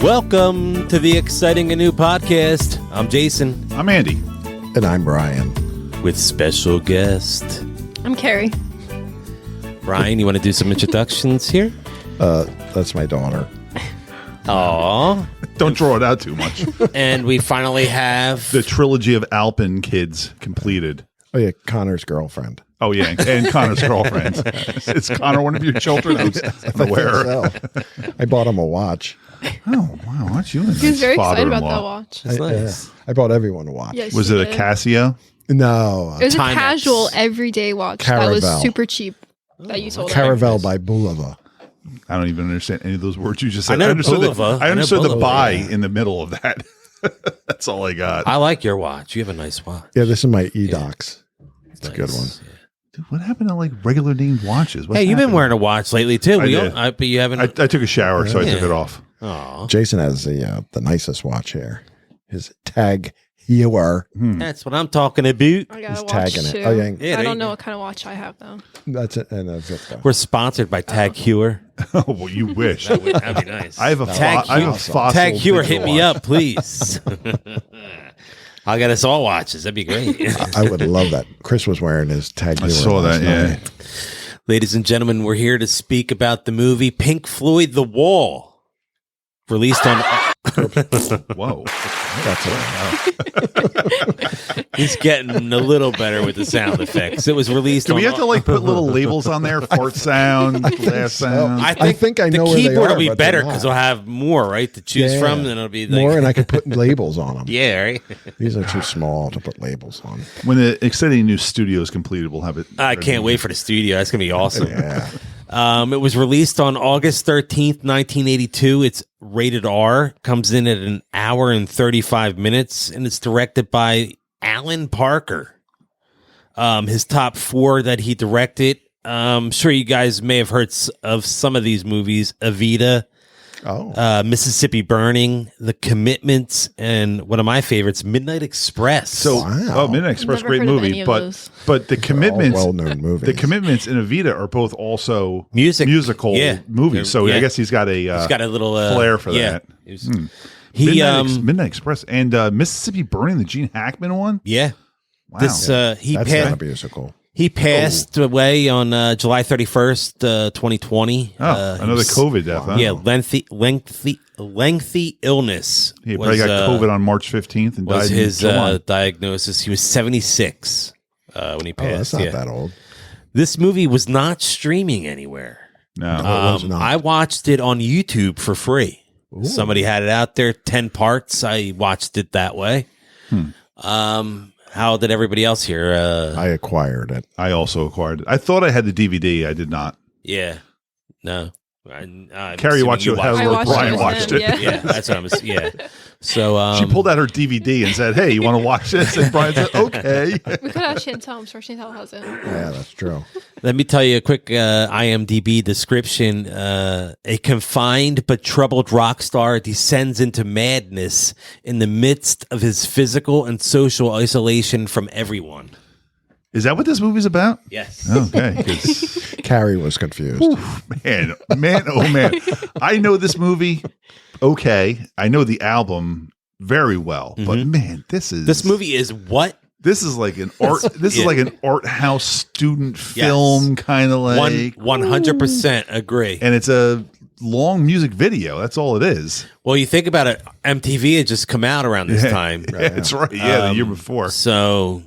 Welcome to the exciting and new podcast. I'm Jason. I'm Andy. And I'm Brian. With special guest. I'm Carrie. Brian, you want to do some introductions here? That's my daughter. Aww. Don't draw it out too much. And we finally have... The trilogy of Alpen kids completed. Oh, yeah, Connor's girlfriend. Oh, yeah, and Connor's girlfriend. Is Connor one of your children? I'm unaware. So. I bought him a watch. Oh, wow. Aren't you a nice He was very excited about father-in-law? that watch. That's nice. I bought everyone a watch. Yes, Was you it a did. Casio? No, It was a Timex. casual, everyday watch that was Caravel. super cheap that you sold. Caravel by Bulova. I don't even understand any of those words you just said. I know understood Bulova. I understood the Bulova, buy yeah. in the middle of that. That's all I got. I like your watch. You have a nice watch. Yeah, this is my eDocs. It's a good one. Nice. Dude, what happened to like regular named watches? What's Hey, you've been happened? wearing a watch lately, too. I did. But you haven't... I took a shower, so I took Yeah. it off. Aw. Jason has the nicest watch here. His Tag Heuer. That's what I'm talking about. I He's got a watch tagging it. too. Oh, yeah. Yeah, I there you don't know go. what kind of watch I have though. That's it. And that's it. Though. We're sponsored by Tag Heuer. Oh, well, you wish. That'd be nice. I have a Tag I have a Heuer. fossil Tag Heuer, digital hit me watch. up, please. I'll get us all watches. That'd be great. I would love that. Chris was wearing his Tag Heuer. I saw last that, yeah. night. Ladies and gentlemen, we're here to speak about the movie Pink Floyd, The Wall, released on... Whoa. That's it. He's getting a little better with the sound effects. It was released Do on... we have to like put little labels on there? Fart sound, laugh sound. I think I know the where they keyboard are, will be but they're better not. because we'll have more, right, to choose Yeah. from. Then it'll be like... More, and I could put labels on them. Yeah, right? These are too small to put labels on. When the exciting new studio is completed, we'll have it. I can't wait for the studio. That's going to be awesome. Yeah. It was released on August 13th, 1982. It's rated R, comes in at an hour and 35 minutes, and it's directed by Alan Parker. His top four that he directed, I'm sure you guys may have heard of some of these movies: Evita, Mississippi Burning, The Commitments, and one of my favorites, Midnight Express. So, Wow. Midnight Express, Never great heard of movie, any of but those. the commitments, well-known movies. the commitments in Evita are both also musical Yeah. movies. So Yeah. I guess he's got a he's got a little flair for yeah. that. It was- He Midnight Express and Mississippi Burning, the Gene Hackman one. yeah. Wow. This he That's passed. not a musical. He passed away on July 31st, 2020. Another COVID death. Huh? Yeah, lengthy illness. He probably got COVID on March 15th and Was died his in July. diagnosis? He was 76 when he Oh, that's passed. not yeah. that old. This movie was not streaming anywhere. No. it was not. I watched it on YouTube for free. Somebody had it out there, 10 parts. I watched it that way. How did everybody else here? I acquired it. I also acquired it. I thought I had the DVD. I did not. Yeah, no. Carrie watched it. I Or watched Brian it with watched him, it. yeah. Yeah, that's what I was. Yeah. So She pulled out her DVD and said, "Hey, you want to watch this?" And Brian said, "Okay." We could have Chantel. I'm sure Chantel has it. Yeah, that's true. Let me tell you a quick IMDb description. A confined but troubled rock star descends into madness in the midst of his physical and social isolation from everyone. Is that what this movie's about? Yes. Okay. 'Cause, Carrie was confused. man, oh man. I know this movie. Okay. I know the album very well, but man, this Movie is what? This is like an art. This is Yeah. like an art house student film, kind of like 100% agree. and it's a long music video. That's all it is. Well, you think about it, MTV had just come out around this time. That's right. Yeah, the year before. So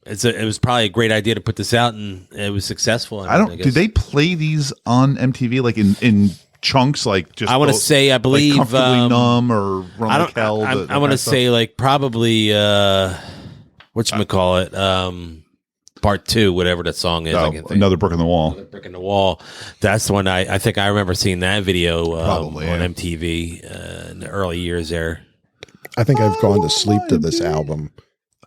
it was probably a great idea to put this out, and it was successful. I don't. Do they play these on MTV like in chunks? Like just I want to both- say, I believe, like Comfortably Numb or Run I Like Hell. I want to say like probably whatchamacallit, part 2, whatever that song is. I can't think. Another Brick in the Wall. Brick in the Wall. That's the one I think I remember seeing that video Probably, on yeah. MTV in the early years there. I think I've gone to sleep to this album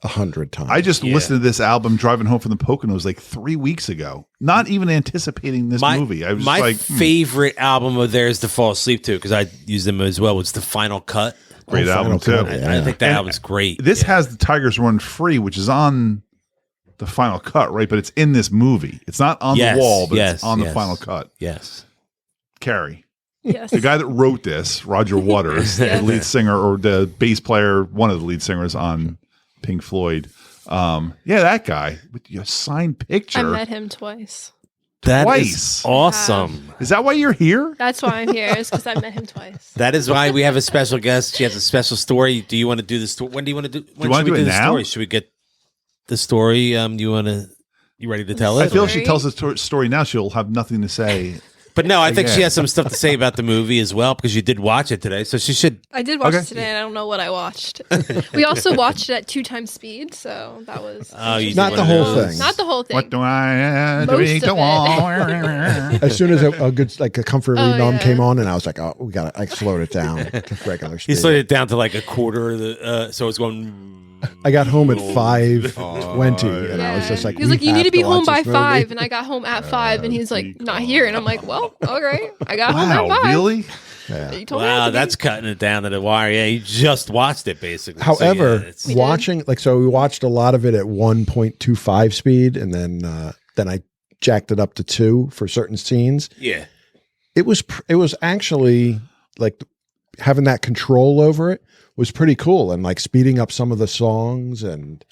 100 times. I just listened to this album driving home from the Poconos like 3 weeks ago, not even anticipating this movie. I was my like, favorite album of theirs to fall asleep to, because I used them as well, was The Final Cut. great album Final too. Cut, I think that And album's great. This Yeah. has the Tigers Run Free, which is on the Final Cut, right? But it's in this movie. It's not on Yes, the wall, but yes, it's on the yes. Final Cut. Yes. Carrie. Yes. The guy that wrote this, Roger Waters, the lead singer or the bass player, one of the lead singers on Pink Floyd. That guy with your signed picture. I met him twice. That Twice. is awesome. Is that why you're here? That's why I'm here. Is because I met him twice. That is why we have a special guest. She has a special story. Do you want to do the story? When do you want to do? When want to should we do it the now? story? Should we get the story? You ready to tell I it? feel if she tells the story now, she'll have nothing to say. But no, I think she Again. has some stuff to say about the movie as well because you did watch it today. So she should. I did watch Okay. it today, and I don't know what I watched. We also watched it at 2 times speed, so that was Oh, you did Not one the of whole those. thing. not the whole thing. What do I do? Most of Go it. on. As soon as a good, like a comfortably Oh, numb yeah. came on, and I was like, oh, we got to, I slowed it down to regular He speed. slowed it down to like a quarter of the. So it's going. I got home at 5:20, and I was just like, he was like, we "You need have to be home watch by this movie." 5," and I got home at 5, and he's like, "Not here," and I'm like, "Well, all right, I got home Wow, at 5." really? Yeah. You told me I had Wow, to be. that's cutting it down to the wire. Yeah, you just watched it basically. So, However, yeah, it's- We did. watching so we watched a lot of it at 1.25 speed, and then I jacked it up to 2 for certain scenes. yeah. It was actually like having that control over it was pretty cool, and like speeding up some of the songs. And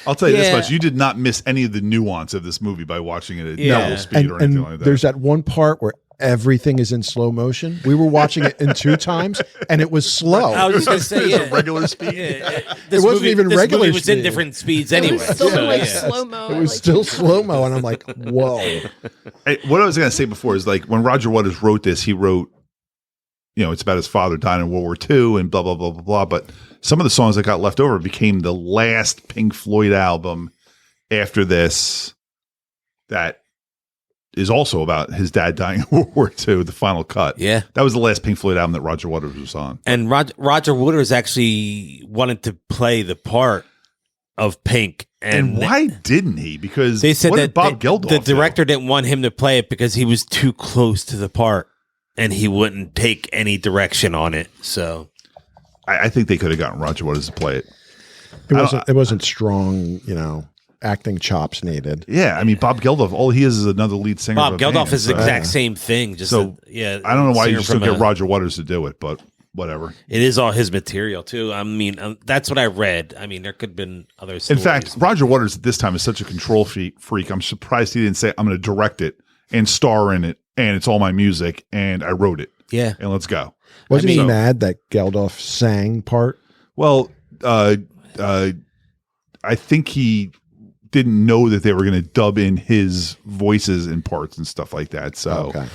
I'll tell you this Yeah. much: you did not miss any of the nuance of this movie by watching it at Yeah. double speed or anything like that. there's that one part where everything is in slow motion. We were watching it in 2 times, and it was slow. I was just gonna say, It's yeah. a regular speed. This wasn't even this regular movie was in speed. different speeds It anyway. was still so, like yeah. slow mo. It was still slow mo, and I'm like, whoa. Hey, what I was going to say before is like when Roger Waters wrote this, he wrote, it's about his father dying in World War II and blah, blah, blah, blah, blah. But some of the songs that got left over became the last Pink Floyd album after this that is also about his dad dying in World War II, the final cut. Yeah. That was the last Pink Floyd album that Roger Waters was on. And Roger Waters actually wanted to play the part of Pink. And why didn't he? Because They said what that did Bob Geldof the do? director didn't want him to play it because he was too close to the part and he wouldn't take any direction on it. So I think they could have gotten Roger Waters to play it. It wasn't strong, acting chops needed. Yeah, I mean Bob Geldof. All he is another lead singer. Bob of a Geldof band, is the so- exact same thing. Just So, yeah, I don't know why you singer just don't from get Roger Waters to do it, but whatever. It is all his material too. I mean, that's what I read. I mean, there could have been other In stories. fact, Roger Waters at this time is such a control freak. I'm surprised he didn't say, "I'm going to direct it and star in it, and it's all my music, and I wrote it, yeah, and let's go." Wasn't I mean- he mad that Geldof sang part? Well, I think he didn't know that they were going to dub in his voices and parts and stuff like that. So Okay.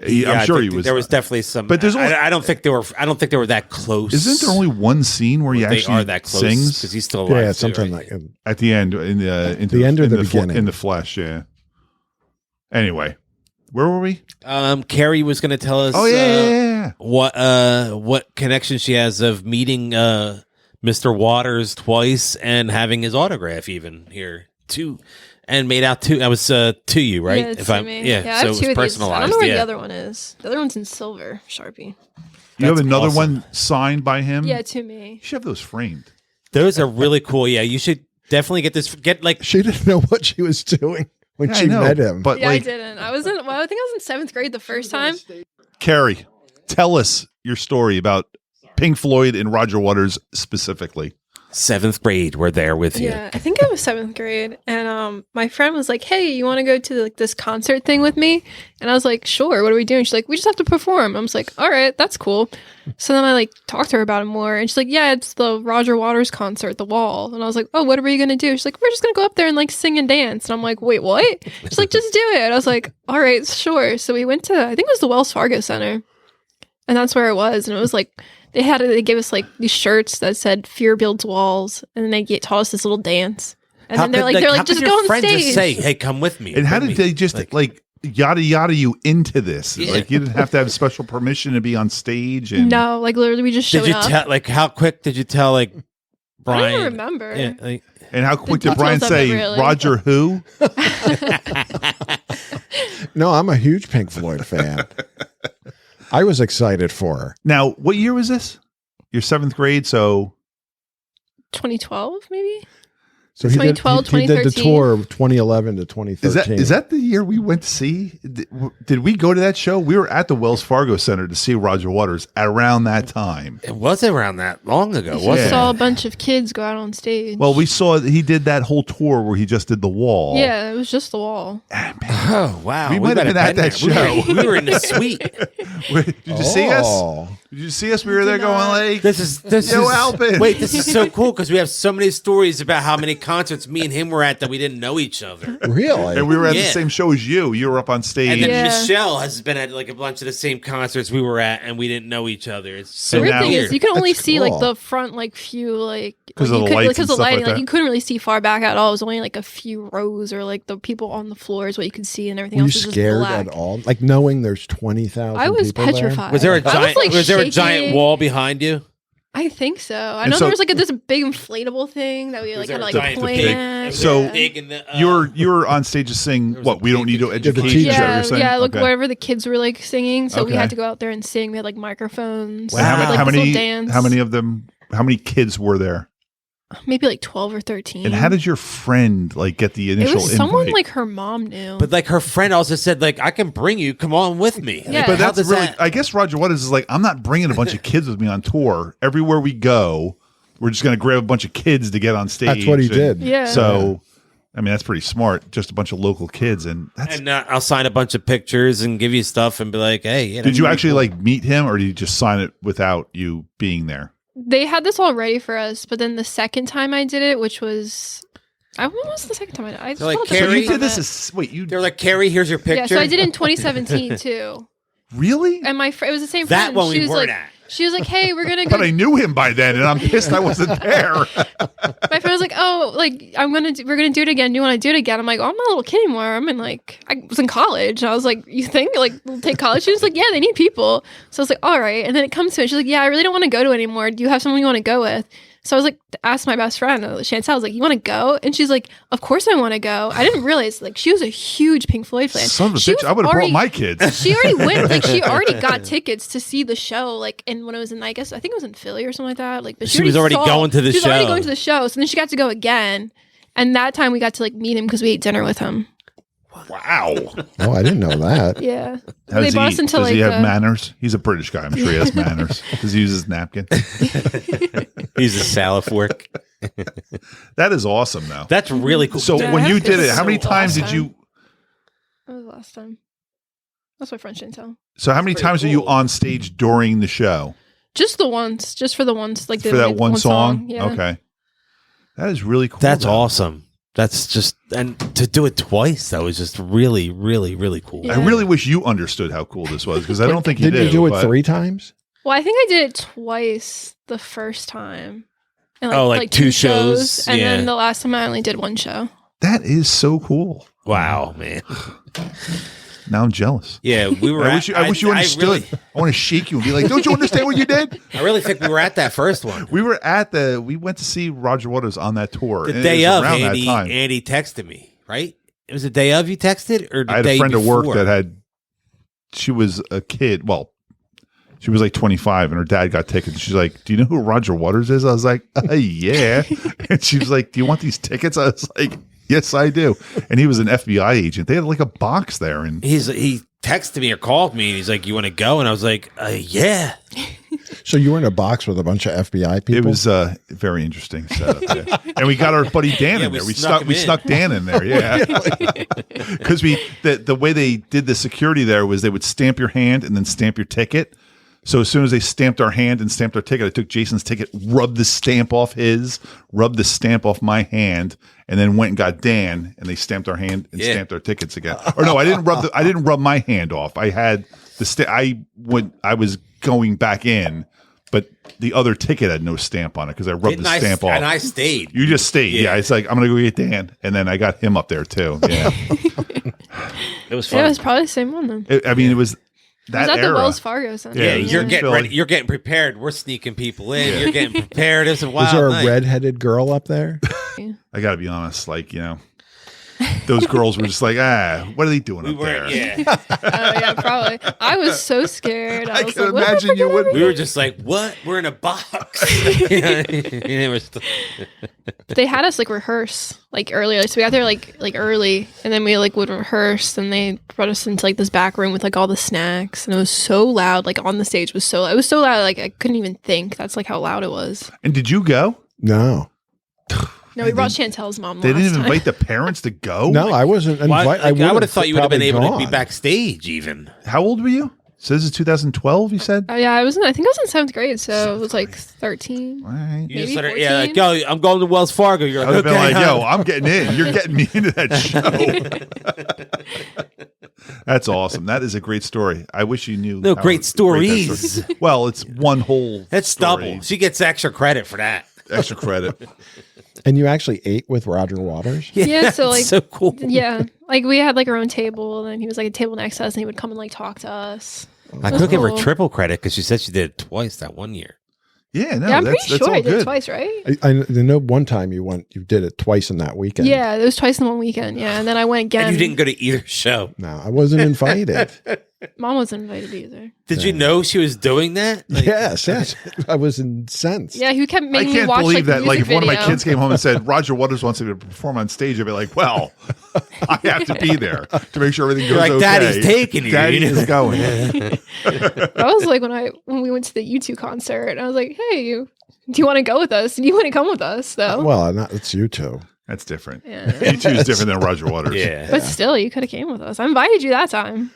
Yeah, I'm I sure think he was. There was definitely some, But there's only- I don't think they were. I don't think they were that close. Isn't there only one scene where he They actually are that close sings because he's still alive. Yeah, too, something right? like at the end in the The end or in the fle- beginning? in the flesh? Yeah. Anyway, where were we? Carrie was going to tell us. Oh yeah. What connection she has of meeting Mr. Waters twice and having his autograph even here too, and made out to. That was to you, right? Yeah, it's to me. Yeah, I so have it was 2 of these. personalized. I don't know where yeah. the other one is. The other one's in silver, Sharpie. You have That's another awesome. one signed by him. Yeah, to me. You should have those framed. Those are really cool. Yeah, you should definitely get this. Get like she didn't know what she was doing when Yeah, she I know, met him. but Yeah, like I didn't. I think I was in 7th grade the first time. Carrie, tell us your story about Pink Floyd and Roger Waters specifically. 7th grade. We're there with you. Yeah, I think I was 7th grade, and my friend was like, "Hey, you want to go to like this concert thing with me?" And I was like, "Sure." What are we doing? She's like, "We just have to perform." I was like, "All right, that's cool." So then I like talked to her about it more, and she's like, "Yeah, it's the Roger Waters concert, The Wall." And I was like, "Oh, what are we gonna do?" She's like, "We're just gonna go up there and like sing and dance." And I'm like, "Wait, what?" She's like, "Just do it." And I was like, "All right, sure." So we went to, I think it was the Wells Fargo Center, and that's where it was, and it was like. They gave us like these shirts that said "Fear Builds Walls," and then they taught us this little dance. And then they're like, how just could go your on friend stage. Just say, "Hey, come with me." And how Bring did me." they just like yada yada you into this? Yeah. Like you didn't have to have special permission to be on stage. And No, like literally, we just showed Did you up. tell? Like, how quick did you tell? Like, Brian. I don't even remember. Yeah, like, and how quick The did Brian details of it, say really. Roger who? No, I'm a huge Pink Floyd fan. I was excited for her. Now, what year was this? Your 7th grade, so 2012, maybe. So he did 2012, he did the 2013. tour of 2011 to 2013. Is that the year we went to see? Did we go to that show? We were at the Wells Fargo Center to see Roger Waters at around that time. It wasn't around that long ago, We was it? saw a bunch of kids go out on stage. Well, we saw he did that whole tour where he just did the wall. yeah, it was just the wall. Oh, wow. We might have been at that show. We were in the suite. Did you see us? Did you see us? We were there going like, This is Alvin. Wait, this is so cool because we have so many stories about how many concerts me and him were at that we didn't know each other. Really? and we were at the Yeah. same show as you. You were up on stage. And then Yeah. Michelle has been at like a bunch of the same concerts we were at, and we didn't know each other. It's so And Weird now- thing is, you can only That's see cool. like the front, like few, like 'Cause like, of you the lights and because of stuff like lighting, like that. you couldn't really see far back at all. It was only like a few rows, or like the people on the floor is what you could see, and everything Were you else was just scared black. at all? Like knowing there's 20,000 I was people there? petrified. Was there a I giant? like, Was there a giant shaking. wall behind you? I think so. I And know so- there was like this big inflatable thing that we like there had a to like giant point big- at. So- yeah. Big in the, you were on stage to sing There was what? a We don't need big- to the educate. teacher. Is that what yeah, you're saying? yeah. Look, Okay. wherever the kids were like singing, so we Okay. had to go out there and sing. We had like microphones. And how, Wow. many, like, how this little many? dance. How many of them? How many kids were there? Maybe like 12 or 13. And how did your friend like get the it initial was someone invite? like her mom knew. But like her friend also said, like I can bring you. Come on with me. Yeah. Like, But how that's does really. that- I guess Roger Waters is like, I'm not bringing a bunch of kids with me on tour. Everywhere we go, we're just going to grab a bunch of kids to get on stage. That's what he did. Yeah. So, I mean, that's pretty smart. Just a bunch of local kids, and that's. And I'll sign a bunch of pictures and give you stuff and be like, hey. You know, Did you actually like meet him, or did you just sign it without you being there? they had this all ready for us, but then the second time I did it, which was. When was the second time I did it? I just like, felt Carrie- So the you first did this time as wait you They're like, Carrie, here's your picture. yeah, so I did it in 2017 too. really? And my friend, it was the same That friend. one she we was weren't like, at. She was like, "Hey, we're gonna go." But I knew him by then, and I'm pissed I wasn't there. My friend was like, "Oh, like we're gonna do it again. Do you want to do it again?" I'm like, "Oh, I'm not a little kid anymore. I was in college." And I was like, "You think like we'll take college?" She was like, "Yeah, they need people." So I was like, "All right." And then it comes to it. She's like, "Yeah, I really don't want to go to it anymore. Do you have someone you want to go with?" So I was like, asked my best friend, Chantel, I was like, "You want to go?" And she's like, "Of course I want to go." I didn't realize like she was a huge Pink Floyd fan. Son of a She bitch! was I would have brought already- my kids. She already went, like she already got tickets to see the show, like, and when it was in, I think it was in Philly or something like that. Like, but She was already going to the she was already show. going to the show, so then she got to go again, and that time we got to like meet him because we ate dinner with him. Wow. Oh, I didn't know that. Yeah, How they does brought he us into does like he have manners? He's a British guy. I'm sure he has manners. Does he use his napkin? He's a salad fork. That is awesome, though. That's really cool. So Yeah, when you that's did it, how so many times did awesome. you? That was the last time. That's my friend Chantel. So how many pretty times are you cool. on stage during the show Just the once, just for the once, like for that one song? Yeah. Okay, that is really cool. That's though. awesome. That's just, and to do it twice, that was just really, really, really cool. Yeah. I really wish you understood how cool this was because I don't think you Did did. you do it but- 3 times? Well, I think I did it twice the first time. And Oh, like two shows? and Yeah. then the last time I only did one show. That is so cool. Wow, man. Now I'm jealous. Yeah, we were. I wish you understood. really, I want to shake you and be like, "Don't you understand what you did?" I really think we were at that first one. We went to see Roger Waters on that tour. The and it day was of, around that Andy, time. Andy texted me, right? It was the day of you texted, or the I had day a friend at work before? that had. She was a kid. Well, she was like 25, and her dad got tickets. She's like, "Do you know who Roger Waters is?" I was like, "Yeah." And she was like, "Do you want these tickets?" I was like, "Yes, I do." And he was an FBI agent. They had like a box there, and he texted me or called me, and he's like, "You want to go?" And I was like, "Yeah." So you were in a box with a bunch of FBI people? it was very interesting setup. Yeah. And we got our buddy Dan Yeah, in we there. We snuck him in. snuck Dan in there. Yeah, because the way they did the security there was they would stamp your hand and then stamp your ticket. So as soon as they stamped our hand and stamped our ticket, I took Jason's ticket, rubbed the stamp off his, rubbed the stamp off my hand, and then went and got Dan, and they stamped our hand and Yeah. stamped our tickets again. Or no, I didn't rub my hand off. I had I was going back in, but the other ticket had no stamp on it because I rubbed Didn't the I- stamp off. And I stayed. You just stayed. Yeah. Yeah. It's like, I'm going to go get Dan. And then I got him up there too. Yeah. It was Yeah, fun. it was probably the same one then. I mean, it was It that was at era. the Wells Fargo Center. Yeah, Yeah, you're yeah. getting Phil. ready. You're getting prepared. We're sneaking people in. You're getting prepared. It was a wild Was there a night. redheaded girl up there? I got to be honest. Like, those girls were just like, what are they doing We up weren't. there? Yeah. Yeah, probably. I was so scared. I was can like, what if I imagine you forget would. We were just like, what? We're in a box. Yeah. And they were still- They had us like rehearse like earlier, so we got there like early, and then we like would rehearse, and they brought us into like this back room with like all the snacks, and it was so loud. Like on the stage was so loud. It was so loud, like I couldn't even think. That's like how loud it was. And did you go? No. No, we brought Chantel's mom. They last didn't time. invite the parents to go? No, I wasn't Why- invited. I would have thought you would have been able to be gone. backstage even. How old were you? So this is 2012, you said? Oh yeah, I think I was in 7th grade, so it was like 13. All right. You just Maybe let her, yeah, like, 14? yo, I'm going to Wells Fargo. You're I like, would have okay, been like, huh? yo, I'm getting in. You're getting me into that show. That's awesome. That is a great story. I wish you knew. No, how great that stories. story- Well, it's one whole That's story. double. She gets extra credit for that. Extra credit. And you actually ate with Roger Waters? Yeah, so like so cool. yeah, like we had like our own table, and he was like a table next to us, and he would come and like talk to us. I That's could give her cool. triple credit because she said she did it twice that one year. Yeah, no, Yeah, I'm that's pretty sure all I did good. it twice, right? I know one time you did it twice in that weekend. Yeah, it was twice in one weekend. Yeah, and then I went again. And you didn't go to either show. No, I wasn't invited. Mom wasn't invited either. Did you know she was doing that? Like, yes. I was incensed. Yeah, he kept I making me can't watch believe like, that. the Like, music if one of my video. kids came home and said, Roger Waters wants me to perform on stage, I'd be like, well, I have to be there to make sure everything goes You're like, okay. Daddy's taking you. Daddy is going. That was like when we went to the U2 concert, and I was like, "Hey, do you want to go with us? Do you want to come with us?" Though, Well, it's you two. That's different. yeah. U2 is different than Roger Waters. Yeah. But still, you could have came with us. I invited you that time.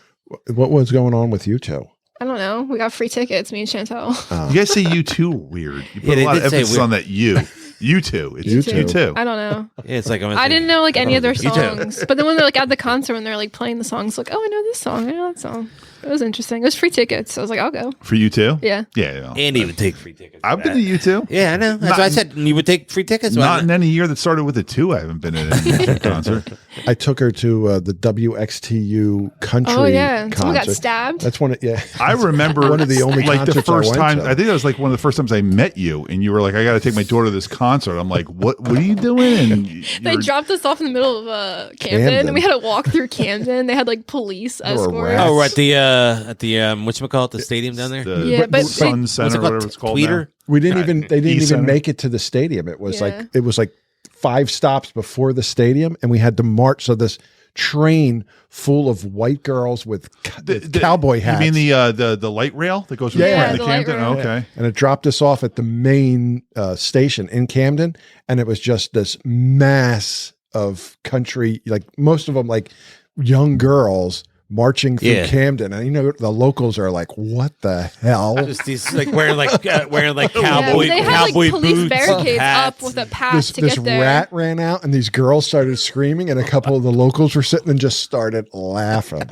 What was going on with you two? I don't know. We got free tickets, me and Chantel. You guys say U2 weird. You put Yeah, a they lot of did say emphasis weird. on that U. U2. It's U2. U2. I don't know. Yeah, it's like I didn't know like any of their You too. songs, but then when they're like at the concert, when they're like playing the songs, like, oh, I know this song, I know that song. It was interesting. It was free tickets. So I was like, I'll go. For U2? Yeah. Yeah. Andy would take free tickets. for I've been that. to U2. Yeah, I know. That's Not- why I said you would take free tickets. Not in any year that started with a 2. I haven't been in a U2 concert. I took her to the WXTU country Oh yeah. concert. Someone got stabbed. That's one. Yeah, I remember One of the only like the concerts I first went time. to. I think that was like one of the first times I met you, and you were like, "I got to take my daughter to this concert." I'm like, "What? What are you doing?" And They dropped us off in the middle of Camden, and we had to walk through Camden. They had like police There were escorts. rats. Oh, we're at the whatchamacallit, the stadium down there. the Yeah, but- Sun What's Center, it whatever called? it's called. Tweeter? we didn't even. They didn't even E-Center. make it to the stadium. It was Yeah. like 5 stops before the stadium, and we had to march. So this train full of white girls with cowboy hats. You mean the light rail that goes from Yeah, Camden to the light Camden? rail. Okay. And it dropped us off at the main station in Camden, and it was just this mass of country, like most of them like young girls marching through Yeah. Camden, and the locals are like, "What the hell?" Just these like wearing like Yeah, cowboy they had cowboy like police boots, barricades hats. up with a pass to This get there. rat ran out, and these girls started screaming, and a couple of the locals were sitting and just started laughing.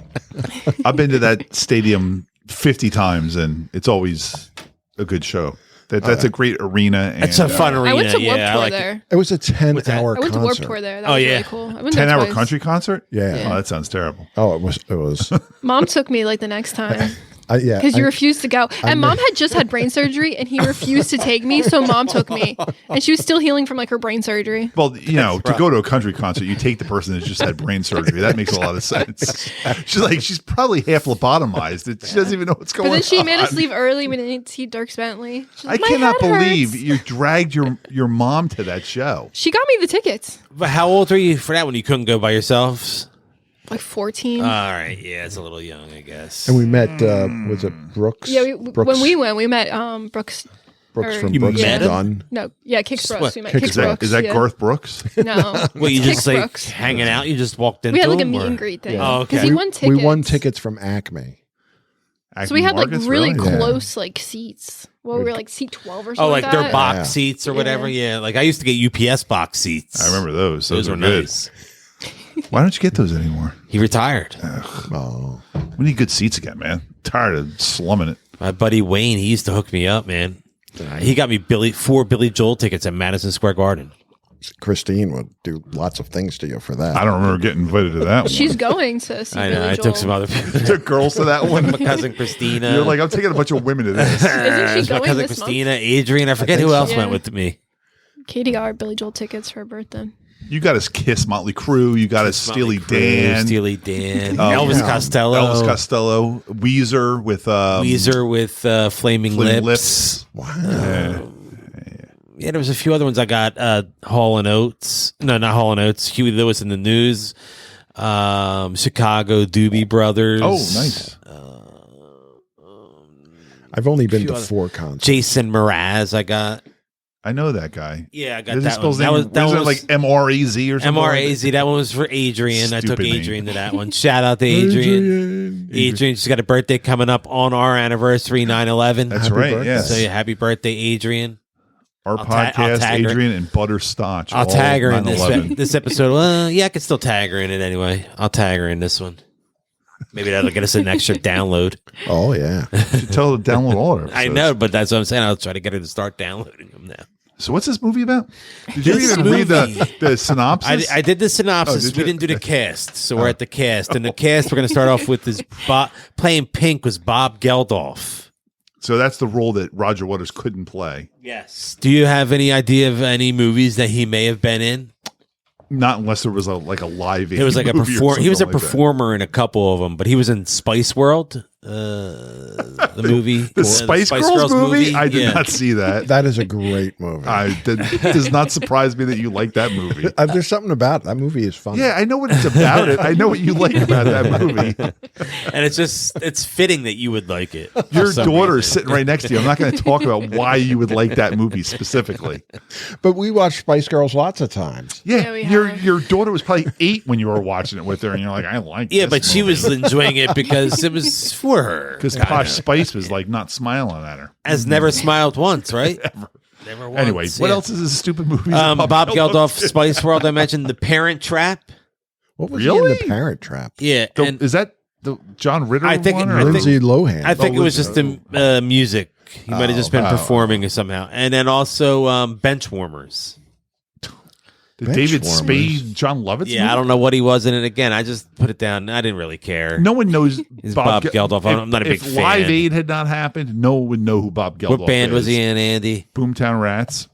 I've been to that stadium 50 times, and it's always a good show. That's a great arena. And, It's a fun arena. I went to Warped yeah, I Tour like there. It was a that? 10-hour I went to Warped concert. Tour there. That Oh, was yeah. really cool. I've been there 10-hour twice. country concert? Yeah. Oh, that sounds terrible. Oh, it was. Mom took me like the next time Yeah. because you refused to go. And Mom had just had brain surgery and he refused to take me. So Mom took me. And she was still healing from like her brain surgery. Well, to go to a country concert, you take the person that just had brain surgery. That makes a lot of sense. She's probably half lobotomized. She doesn't even know what's going But on. then she made us leave early. We didn't see Dirk Bentley. She's I like, "My cannot head believe hurts." you dragged your mom to that show. She got me the tickets. But how old are you for that when you couldn't go by yourselves? Like 14. All right, yeah, it's a little young, I guess. And we met, was it Brooks? Yeah, Brooks, when we went, we met Brooks. Brooks or- from You Brooks met and him? Dunn. No, yeah, Kix What? Brooks. We met Kix Kix Is Brooks. that yeah. Garth Brooks? No. Well, you It's just Kix like Brooks. hanging out. You just walked into. We had like a them, meet or- and greet thing. Oh, okay. Because he won tickets. We won tickets from Acme. So we had like Marcus, really Yeah. close like seats. Well, we were like seat 12 or something. Oh, like like their that. box Yeah. seats or whatever. Yeah, like I used to get UPS box seats. I remember those. Those were good. nice. Why don't you get those anymore? He retired. Oh, We need good seats again, man. Tired of slumming it. My buddy Wayne, he used to hook me up, man. He got me 4 Billy Joel tickets at Madison Square Garden. Christine would do lots of things to you for that. I don't remember getting invited to that one. She's going to see I know. Billy I Joel. took some other people. took girls to that one. My cousin Christina. You're like, I'm taking a bunch of women to this. Isn't she my going cousin this Christina, Adrian. I forget think who so. else Yeah. went with me. Katie got our Billy Joel tickets for her birthday. You got his Kiss, Motley Crue. You got his Steely Dan. Elvis Costello. Weezer with Flaming Lips. Wow. Yeah, there was a few other ones. I got Hall and Oates. No, not Hall and Oates. Huey Lewis in the News. Chicago Doobie Brothers. Oh, nice. I've only been to 4 concerts. Jason Mraz. I know that guy. Yeah, I got Does he that spell one. his name? That was like MRAZ or something? MRAZ. That one was for Adrian. I took Stupid name. Adrian to that one. Shout out to Adrian. Adrian, she's got a birthday coming up on our anniversary, 9/11. That's Happy right. birthday. Yes. So happy birthday, Adrian. Our I'll podcast, tag her. Adrian and Butterscotch. I'll tag her in 9/11. this episode. Well, yeah, I could still tag her in it anyway. I'll tag her in this one. Maybe that'll get us an extra download. Oh, yeah. You should tell her to download all our episodes. I know, but that's what I'm saying. I'll try to get her to start downloading them now. So what's this movie about? Did you This even read the synopsis? I did the synopsis. did We you? didn't do the cast, so we're at the cast. And the cast we're going to start off with is playing Pink was Bob Geldof. So that's the role that Roger Waters couldn't play. Yes. Do you have any idea of any movies that he may have been in? Not unless there was like a live. It was like movie or He was a something like that. performer in a couple of them, but he was in Spice World, the movie, The Spice Girls movie? I did not see that. That is a great movie. It does not surprise me that you like that movie. There's something about it. That movie is fun. Yeah, I know what it's about. I know what you like about that movie. And it's fitting that you would like it. Your for some daughter is reason. sitting right next to you. I'm not going to talk about why you would like that movie specifically. But we watched Spice Girls lots of times. Yeah, we your daughter was probably 8 when you were watching it with her, and you're like, I like. Yeah, this but she movie. was enjoying it because it was for her. Because Posh Spice was like not smiling at her. Has never smiled once, right? Never once. Anyway, what yeah. else is this stupid movie? Bob Geldof, Spice World. I mentioned The Parent Trap. What was Really? he in The Parent Trap? Yeah, and Is that the John Ritter I think- one? I Or think- Lindsay Lohan. I think it was just the music. He might have just been performing somehow, and then also Benchwarmers. the David Benchwarmers. Spade, John Lovitz Yeah, movie? I don't know what he was in it. Again, I just put it down. I didn't really care. No one knows He's Bob Geldof. I'm not a big if fan. Live Aid had not happened, no one would know who Bob Geldof What band is. was he in, Andy? Boomtown Rats.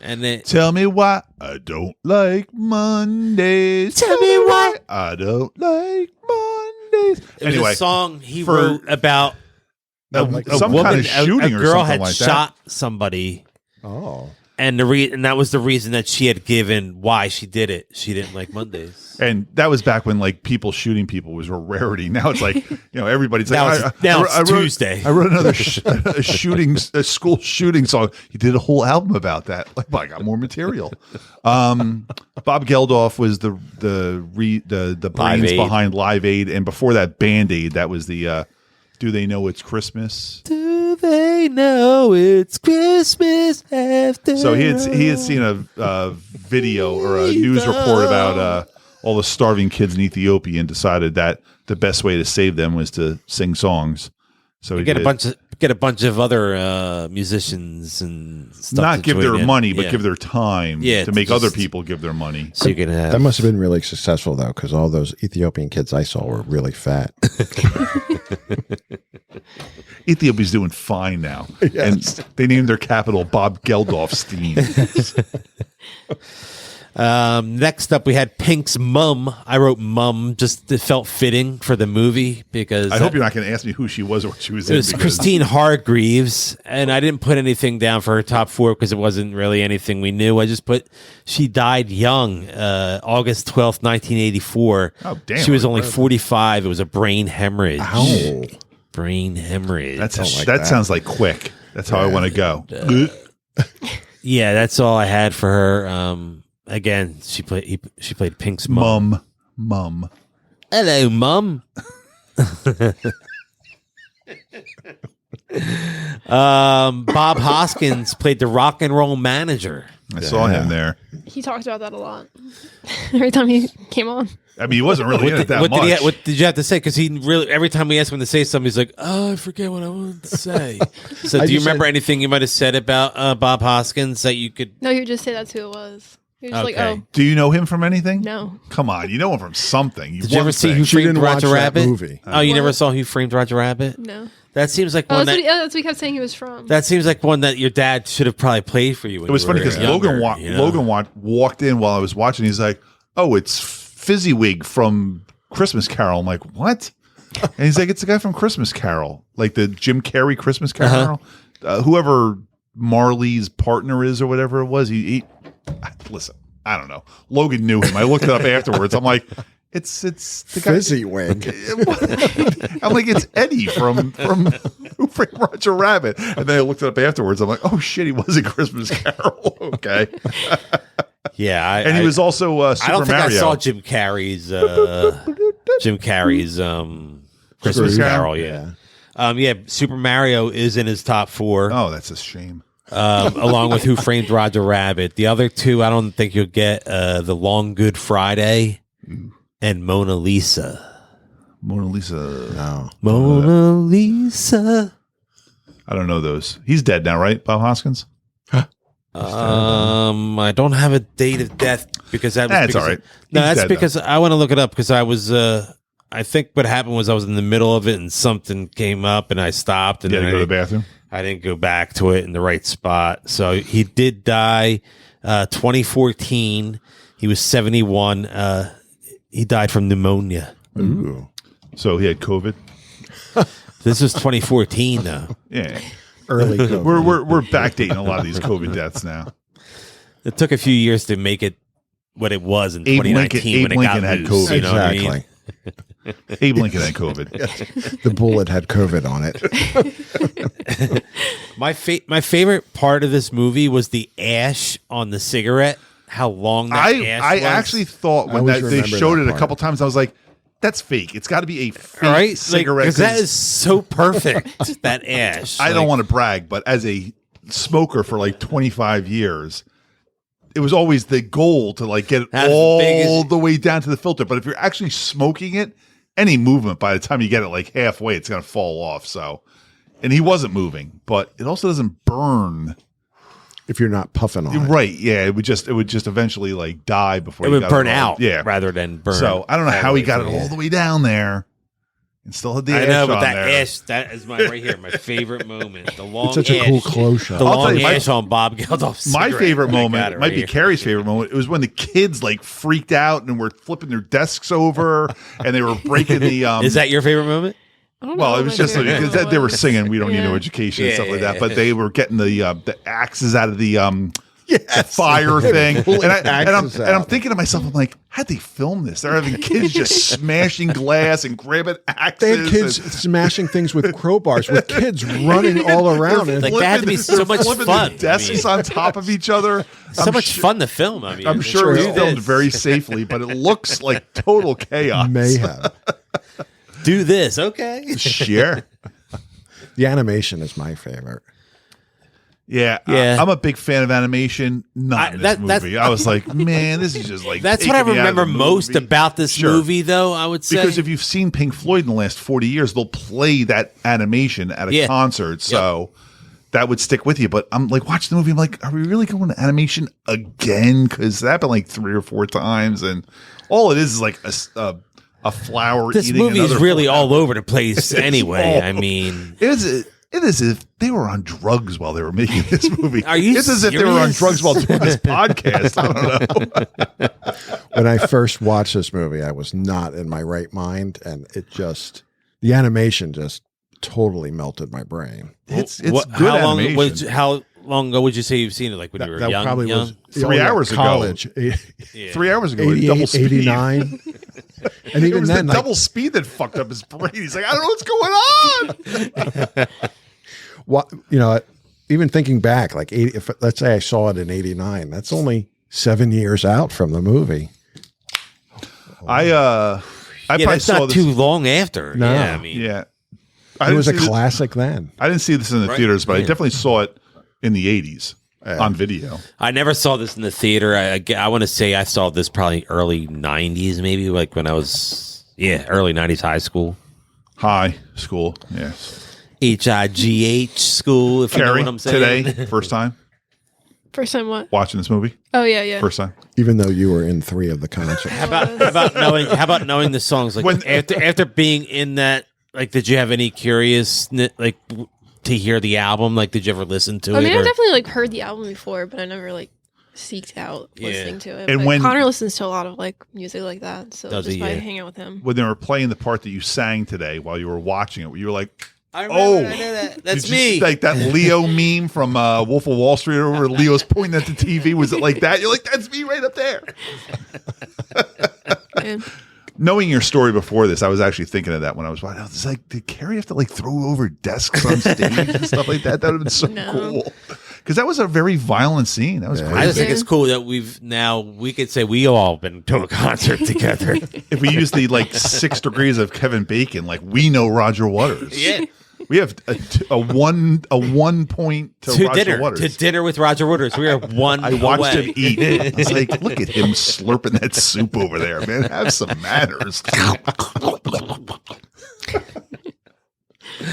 And then Tell me why I don't like Mondays. Tell me why I don't like Mondays. it was Anyway, a song he for- wrote about some woman, kind of shooting a or girl something had like shot somebody, Oh. and and that was the reason that she had given why she did it. She didn't like Mondays. that. And that was back when like people shooting people was a rarity. Now it's like everybody's like Now it's I wrote- Tuesday. I wrote another a school shooting song. He did a whole album about that. Like, well, I got more material. Bob Geldof was the brains Aid. behind Live Aid, and before that, Band Aid. That was the Do They Know It's Christmas? Do they know it's Christmas after? So he had seen a video or a news report about all the starving kids in Ethiopia and decided that the best way to save them was to sing songs. So he get did. a bunch of other musicians and stuff. Not to give join their in. money, but Yeah. give their time Yeah, to make just- other people give their money. So you can have That must have been really successful, though, because all those Ethiopian kids I saw were really fat. Ethiopia's doing fine now. And they named their capital Bob Geldofstein. Next up, we had Pink's Mum. I wrote Mum, just it felt fitting for the movie because I hope you're not going to ask me who she was or what she was in. it was because- Christine Hargreaves, and I didn't put anything down for her top 4 because it wasn't really anything we knew. I just put she died young, August 12th, 1984. Oh, damn. She was only 45. It was a brain hemorrhage. Ow. Brain hemorrhage. That that. sounds like quick. That's how I want to go. Yeah, that's all I had for her. Again, she played Pink's mum. Mum. Hello, Mum. Bob Hoskins played the rock and roll manager. I saw him there. He talked about that a lot every time he came on. I mean, he wasn't really in it that what much. what did you have to say? Because he really, every time we asked him to say something, he's like, "Oh, I forget what I wanted to say." So, I do you just remember said- anything you might have said about Bob Hoskins that you could? No, you would just say that's who it was. He was like, Okay. oh, Do you know him from anything? no. Come on, you know him from something. Did you ever see Who She Framed didn't watch Roger that Rabbit? movie. Oh, you never What? saw Who Framed Roger Rabbit? No. That seems like Oh, one that's, that. what he kept saying he was from. That seems like one that your dad should have probably played for you. When It was you funny were because younger, Logan walked in while I was watching. He's like, "Oh, it's Fizzywig from Christmas Carol." I'm like, "What?" And he's like, "It's the guy from Christmas Carol, like the Jim Carrey Christmas Carol. Whoever Marley's partner is or whatever it was." He listen. I don't know. Logan knew him. I looked it up afterwards. I'm like, it's the guy. Fizzywig. I'm like, it's Eddie from Who Framed Roger Rabbit. And then I looked it up afterwards. I'm like, oh shit, he was in Christmas Carol. Okay. Yeah, And he was also Super I don't think Mario. I saw Jim Carrey's Christmas Scrooge. Carol. Yeah, Super Mario is in his top 4. Oh, that's a shame. Along with Who Framed Roger Rabbit. The other 2, I don't think you'll get The Long Good Friday and Mona Lisa. Mona Lisa. No. Mona Lisa. I don't know those. He's dead now, right? Bob Hoskins? I don't have a date of death because that was That's because, all right. No, He's that's dead, because I want to look it up because I was I think what happened was I was in the middle of it and something came up and I stopped and You had then to go to the bathroom? I didn't go back to it in the right spot. So he did die 2014. He was 71. He died from pneumonia. Ooh. So he had COVID? This was 2014 though. Yeah. Early COVID. We're backdating a lot of these COVID deaths now. It took a few years to make it what it was in Abe 2019 when Lincoln it got had loose. COVID. You know what I Exactly. mean? Abe Lincoln had COVID. The bullet had COVID on it. My favorite part of this movie was the ash on the cigarette. How long that ash I was. actually thought when always they remember showed that it a part. couple times, I was like, that's fake. It's got to be a fake right? cigarette. 'Cause that 'cause is so perfect. That ash. I don't want to brag, but as a smoker for like 25 years, it was always the goal to like get it As big all as- the way down to the filter. But if you're actually smoking it, any movement by the time you get it like halfway, it's going to fall off. So, and he wasn't moving, but it also doesn't burn. If you're not puffing on it. Right? Yeah, it would just eventually like die before It you would got burn all- out, Yeah. rather than burn. So I don't know all how the he way got it through. all the way down there and still had the I ash know, but on that there. ash, that is my right here, my favorite moment. The long It's such a ash, cool close shot. The I'll long tell you, ash on Bob Geldof's My cigarette. favorite I got moment it might right be here. Carrie's favorite moment. It was when the kids like freaked out and were flipping their desks over and they were breaking the. Is that your favorite moment? I don't Well, know it was what just my because favorite they were was. singing "We Don't Need No Yeah. Education" and stuff like that. Yeah. But they were getting the axes out of the fire thing, Pulling and axes I'm out. thinking to myself, I'm like, how'd they film this? They're having kids just smashing glass and grabbing axes. They had kids and- smashing things with crowbars, with kids running all around. They're And Like, that had to be flipping- so much they're flipping fun. the desks on top of each other. So much fun to film. I mean, I'm it's sure it was do filmed this. very safely, but it looks like total chaos. mayhem. Do this, okay? Sure. The animation is my favorite. Yeah, Yeah. I'm a big fan of animation. Not in this movie. I was like, man, this is just like That's what I taking me out of remember the most movie. about this Sure. movie, though. I would say Because if you've seen Pink Floyd in the last 40 years, they'll play that animation at a Yeah. concert. So that would stick with you. But I'm like, watching the movie, I'm like, are we really going to animation again? Because that happened like 3 or 4 times. And all it is like a flower this eating movie is another really flower. all over the place. Anyway, all- I mean, It is as if they were on drugs while they were making this movie. Are you It's as if they were on serious? drugs while doing this podcast. I don't know. When I first watched this movie, I was not in my right mind, and the animation just totally melted my brain. It's what- good how long animation. how long ago would you say you've seen it? Like when you were That young? probably young? was 3 hours ago. college, Yeah. 3 hours ago, at double 88, speed. 89. And It even was then, the like, double speed that fucked up his brain. He's like, I don't know what's going on. what, even thinking back, like if let's say I saw it in 89, that's only 7 years out from the movie. I Yeah, probably that's saw not this. too long after. No. Yeah, I mean, Yeah, It was a see this- classic then. I didn't see this in the Right. theaters, but I Yeah. definitely saw it in the 80s on video. I never saw this in the theater. I want to say I saw this probably early 90s, maybe like when I was, early 90s high school. High school, yes. HIGH school, if you know Carrie, what I'm saying. today, first time. First time what? watching this movie? Oh yeah. First time. Even though you were in 3 of the concerts. How about knowing the songs? Like after being in that, like, did you have any curious like to hear the album? Like, did you ever listen to it? I mean, I definitely like heard the album before, but I never like seeked out listening to it. And but when Connor listens to a lot of like music like that, so Does just he? by Yeah. hanging out with him. when they were playing the part that you sang today while you were watching it, you were like, I oh, I know that. That's did you- me. like that Leo meme from Wolf of Wall Street, where Leo's pointing at the TV. Was it like that? You're like, that's me right up there. Yeah. Knowing your story before this, I was actually thinking of that when I was watching. I was like, did Carrie have to like throw over desks on stage and stuff like that? That would have been so No. cool. Because that was a very violent scene. That was Yeah. crazy. I just think it's cool that we could say we all been to a concert together. If we use the like 6 degrees of Kevin Bacon, like we know Roger Waters. Yeah. We have a 1 point to Roger Waters. To dinner with Roger Waters. We are one. I watched away. him eat. I was like, look at him slurping that soup over there, man. Have some manners.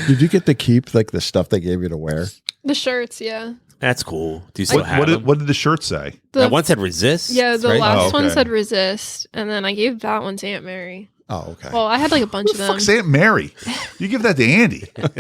Did you get to keep like the stuff they gave you to wear? The shirts, yeah. That's cool. Do you still What, have them? what did the shirt say? The That one said resist. yeah, the right? last Oh, one okay. said resist, and then I gave that one to Aunt Mary. Oh, okay. Well, I had like a bunch Who of the them. fuck's Aunt Mary? You give that to Andy. I don't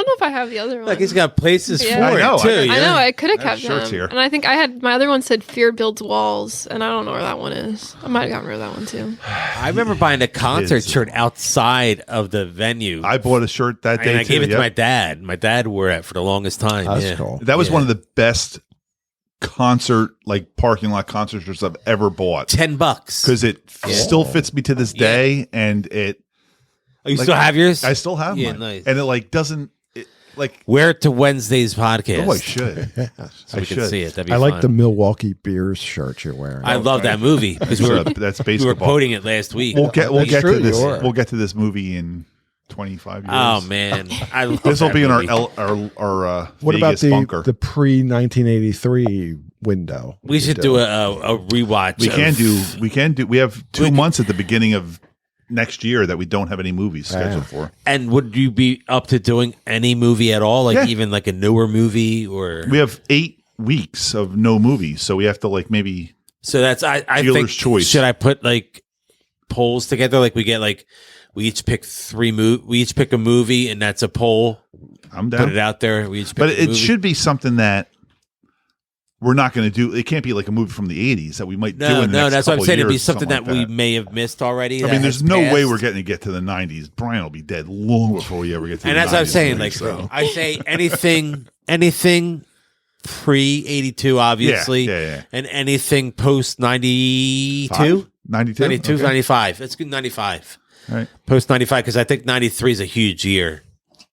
know if I have the other one. Like he's got places Yeah. for I know, it too. I yeah. I know I could have I have kept shirts them, here. and I think I had my other one said "Fear builds walls," and I don't know where that one is. I might have gotten rid of that one too. I remember buying a concert Kids. shirt outside of the venue. I bought a shirt that day and I too. gave it to yep. my dad. My dad wore it for the longest time. That's yeah. cool. That was Yeah. one of the best concert, like parking lot concert shirts I've ever bought. $10 Because it still fits me to this day, and it. Oh, you like, still have yours? I still have Yeah, mine, nice. and it like doesn't like. Wear it to Wednesday's podcast. Oh, I should. Yes. so we I can should. see it. That'd be I like fun. the Milwaukee Beers shirt you're wearing. I love that movie because we were That's we were basketball. quoting it last week. We'll get That's true, to this. you are. We'll get to this movie in 25 years. Oh man, I love This will that be in movie. our What Vegas about bunker. the pre 1983 window? We should do a rewatch. We can do. We have 2 months at the beginning of next year that we don't have any movies scheduled for. And would you be up to doing any movie at all? Like Yeah. even like a newer movie or We have 8 weeks of no movies, so we have to like maybe. so that's I Dealer's think choice. should I put like polls together? Like we get like we each pick we each pick a movie and that's a poll. I'm Put down, it out there. We each pick but a it movie. should be something that we're not going to do. It can't be like a movie from the 80s that we might do. In the No, next that's what I'm couple saying. It'd be years, something that like we may have missed already. I that mean, there's has no way passed. we're getting to get to the 90s. Brian will be dead long before we ever get to And the 90s. that's what I'm saying. I Like think, so. I say anything pre 82, obviously, yeah. and anything post 92, 92? 92, Okay. 95. Let's go 95. All right. Post 95 because I think 93 is a huge year.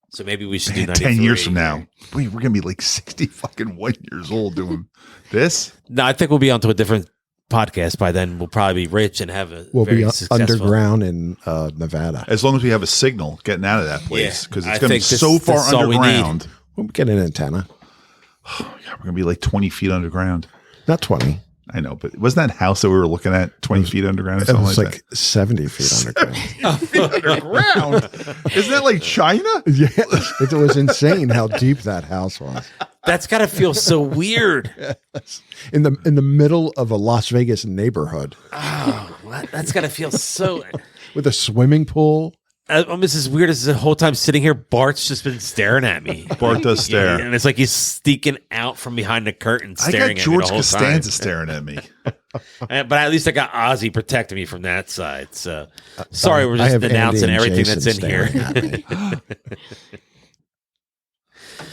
So maybe we should do Man, 93. 10 years from now, we're going to be like 60 fucking 1 years old doing this. No, I think we'll be onto a different podcast by then. We'll probably be rich and have a We'll very be successful. underground in Nevada. As long as we have a signal getting out of that place, Yeah, because I it's going to be think so this far is all we need. underground. We'll get an antenna. We're going to be like 20 feet underground. Not 20. I know, but wasn't that house that we were looking at 20 feet underground or It something was like like 70 feet underground. underground? Isn't that like China? Yeah, it was insane how deep that house was. That's got to feel so weird. In the middle of a Las Vegas neighborhood Oh, that's got to feel so. with a swimming pool. Almost as weird as the whole time sitting here. Bart's just been staring at me. Bart does stare. and it's like he's sneaking out from behind the curtain, I staring got at me George the whole Costanza time. staring at me. But at least I got Ozzy protecting me from that side. So sorry, we're I just have announcing Andy and everything Jason that's in here. staring at me.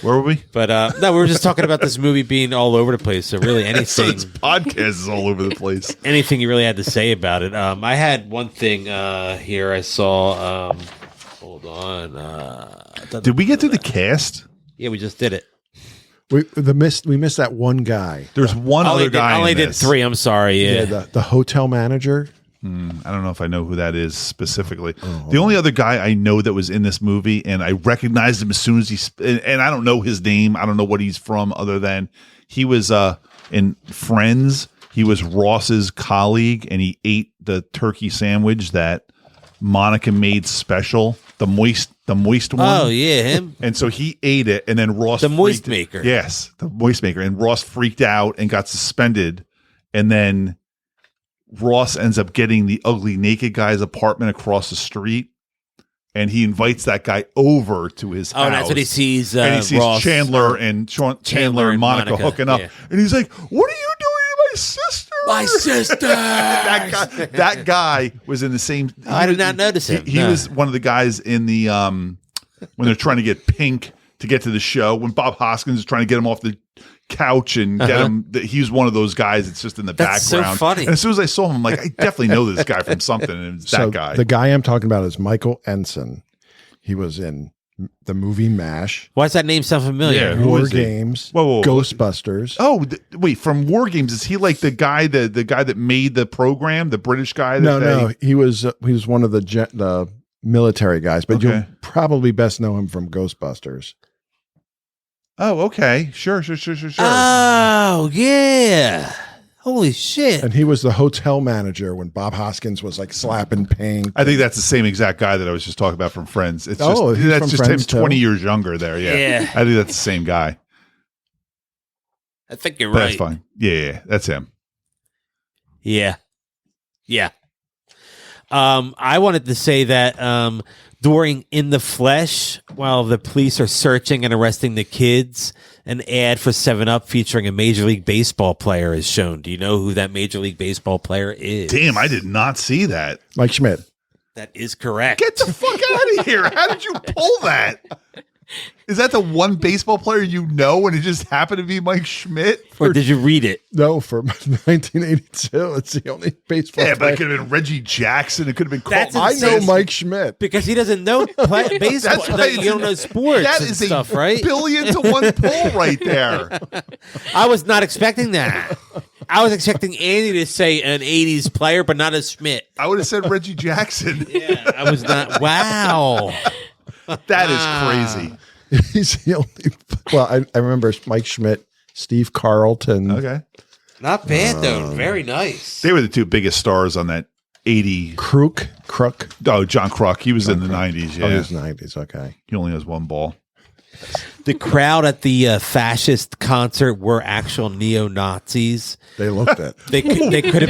Where were we? But no, we were just talking about this movie being all over the place. So really, So anything, this podcast is all over the place. anything you really had to say about it. I had one thing here. I saw. Hold on. Did we get through the cast? Yeah, we just did it. We missed that one guy. There's one other guy. I only in did this. 3. I'm sorry. Yeah. The hotel manager. I don't know if I know who that is specifically. The only other guy I know that was in this movie, and I recognized him as soon as and I don't know his name. I don't know what he's from, other than he was in Friends. He was Ross's colleague, and he ate the turkey sandwich that Monica made special, the moist one. Oh yeah, him. And so he ate it, and then Ross The moist freaked- maker. Yes, the moist maker. And Ross freaked out and got suspended. And then Ross ends up getting the ugly naked guy's apartment across the street. And he invites that guy over to his house. Oh, that's what he sees. And he sees Ross, Chandler and Chandler and Monica hooking up. yeah. And he's like, "What are you doing to my sister?" My sister. that guy was in the same. I did not notice him. He was one of the guys in the when they're trying to get Pink to get to the show. When Bob Hoskins is trying to get him off the couch and get him, he was one of those guys that's just in the That's so background. funny. And as soon as I saw him, I'm like, I definitely know this guy from something. And it's that guy. The guy I'm talking about is Michael Ensign. He was in the movie MASH, Why does that name sound familiar? Yeah. Who War is he? Games, Whoa. Ghostbusters. Oh, wait! From War Games, is he like the guy that made the program, the British guy? No, he was one of the military guys, but Okay. you'll probably best know him from Ghostbusters. Oh, okay, sure. Oh yeah. Holy shit. And he was the hotel manager when Bob Hoskins was like slapping Pink. I think that's the same exact guy that I was just talking about from Friends. It's Oh, just he's that's from just Friends him 20 too? years younger there. Yeah. Yeah. I think that's the same guy. I think you're But right. that's fine. Yeah, that's him. Yeah. Yeah. I wanted to say that during In the Flesh, while the police are searching and arresting the kids, an ad for 7-Up featuring a Major League Baseball player is shown. Do you know who that Major League Baseball player is? Damn, I did not see that. Mike Schmidt. That is correct. Get the fuck out of here. How did you pull that? Is that the one baseball player you know and it just happened to be Mike Schmidt? Or did you read it? No, for 1982. It's the only baseball Yeah, but player. it could have been Reggie Jackson. It could have been That's Colt. I know insane. Mike Schmidt. Because he doesn't know baseball. That's why You don't know sports That and is stuff, a right? $1,000,000,000 pull right there. I was not expecting that. I was expecting Andy to say an 80s player, but not a Schmidt. I would have said Reggie Jackson. Yeah, I was not. Wow. That is crazy. He's the only. Well, I remember Mike Schmidt, Steve Carlton. Okay. Not bad, though. Very nice. They were the two biggest stars on that 80. Crook. Oh, John Kruk. He was in the 90s. Oh, Yeah. he's 90s. Okay. He only has one ball. The crowd at the fascist concert were actual neo-Nazis. They looked it. They could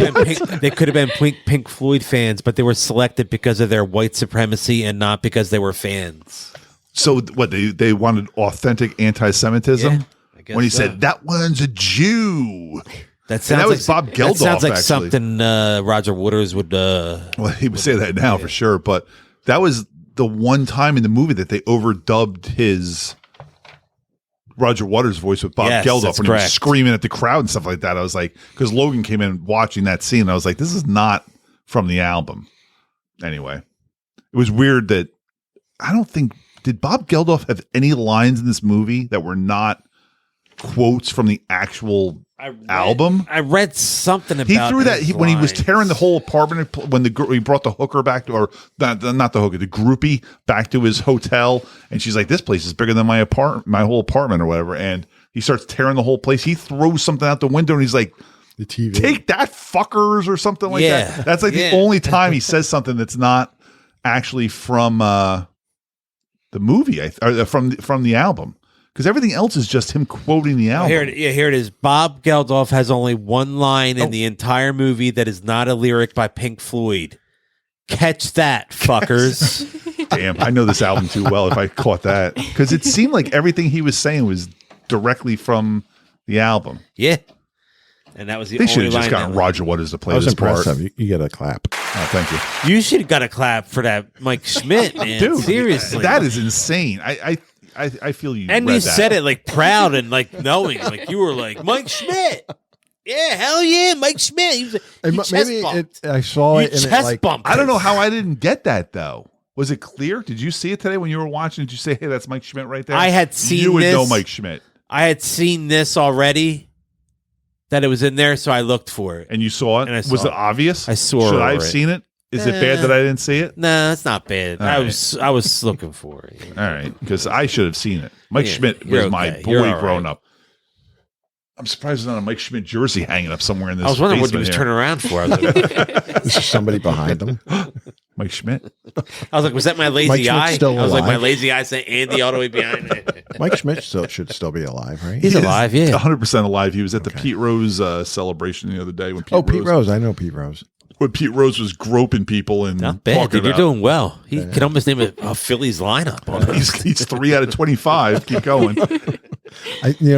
have been Pink Floyd fans, but they were selected because of their white supremacy and not because they were fans. So what they wanted authentic anti-Semitism Yeah, I guess when he so. said that one's a Jew. That And sounds that was like Bob Geldof. That sounds like actually. something Roger Waters would. Well, he would say that now for sure, but that was the one time in the movie that they overdubbed his Roger Waters' voice with Bob Yes, Geldof that's when he was correct. screaming at the crowd and stuff like that. I was like, because Logan came in watching that scene, and I was like, this is not from the album. Anyway, it was weird that I don't think did Bob Geldof have any lines in this movie that were not quotes from the actual album? I read something about He threw that his when he was lines. tearing the whole apartment when he brought the hooker back to, or not the hooker, the groupie back to his hotel, and she's like, "This place is bigger than my whole apartment or whatever." And he starts tearing the whole place. He throws something out the window, and he's like, The TV. "Take that, fuckers," or something like Yeah. that. That's like Yeah. the only time he says something that's not actually from the movie, or from the album. Because everything else is just him quoting the album. Here it is. Bob Geldof has only one line in the entire movie that is not a lyric by Pink Floyd. Catch that, fuckers. Damn, I know this album too well if I caught that. Because it seemed like everything he was saying was directly from the album. Yeah. And that was the They should only have just line. gotten that- Roger Waters to play That was this part. impressive. You get a clap. Oh, thank you. You should have got a clap for that Mike Schmidt, man. Dude, Seriously. that is insane. I feel you And read you that. said it like proud and like knowing. Like you were like, Mike Schmidt. Yeah, hell yeah, Mike Schmidt. He was And you chest maybe bumped. I saw You it and it chest like bumped. I don't know it. how I didn't get that though. Was it clear? Did you see it today when you were watching? Did you say, "Hey, that's Mike Schmidt right there"? I had seen You would this. know Mike Schmidt, I had seen this already, that it was in there, so I looked for it. and you saw it. And I Was saw it it. obvious? I saw Should it I have already. seen it? Is it bad that I didn't see it? Nah, it's not bad. All I right. was looking for it. All right, because I should have seen it. Mike Yeah, Schmidt you're was my okay. You're boy all growing right. up. I'm surprised there's not a Mike Schmidt jersey hanging up somewhere in this. I was wondering what he basement was here. turning around for. I was like, this is somebody behind them. Mike Schmidt. I was like, was that my Mike lazy Schmidt's eye? still I was like, my alive. lazy eye saying Andy all the way behind me. Mike Schmidt should still be alive, right? He's alive, yeah. 100% alive. He was at the Pete Rose celebration the other day when Pete Rose. I know Pete Rose. when Pete Rose was groping people and Not bad, talking dude. You're about- doing well. He can almost name a Phillies lineup on it. He's 3 out of 25. Keep going.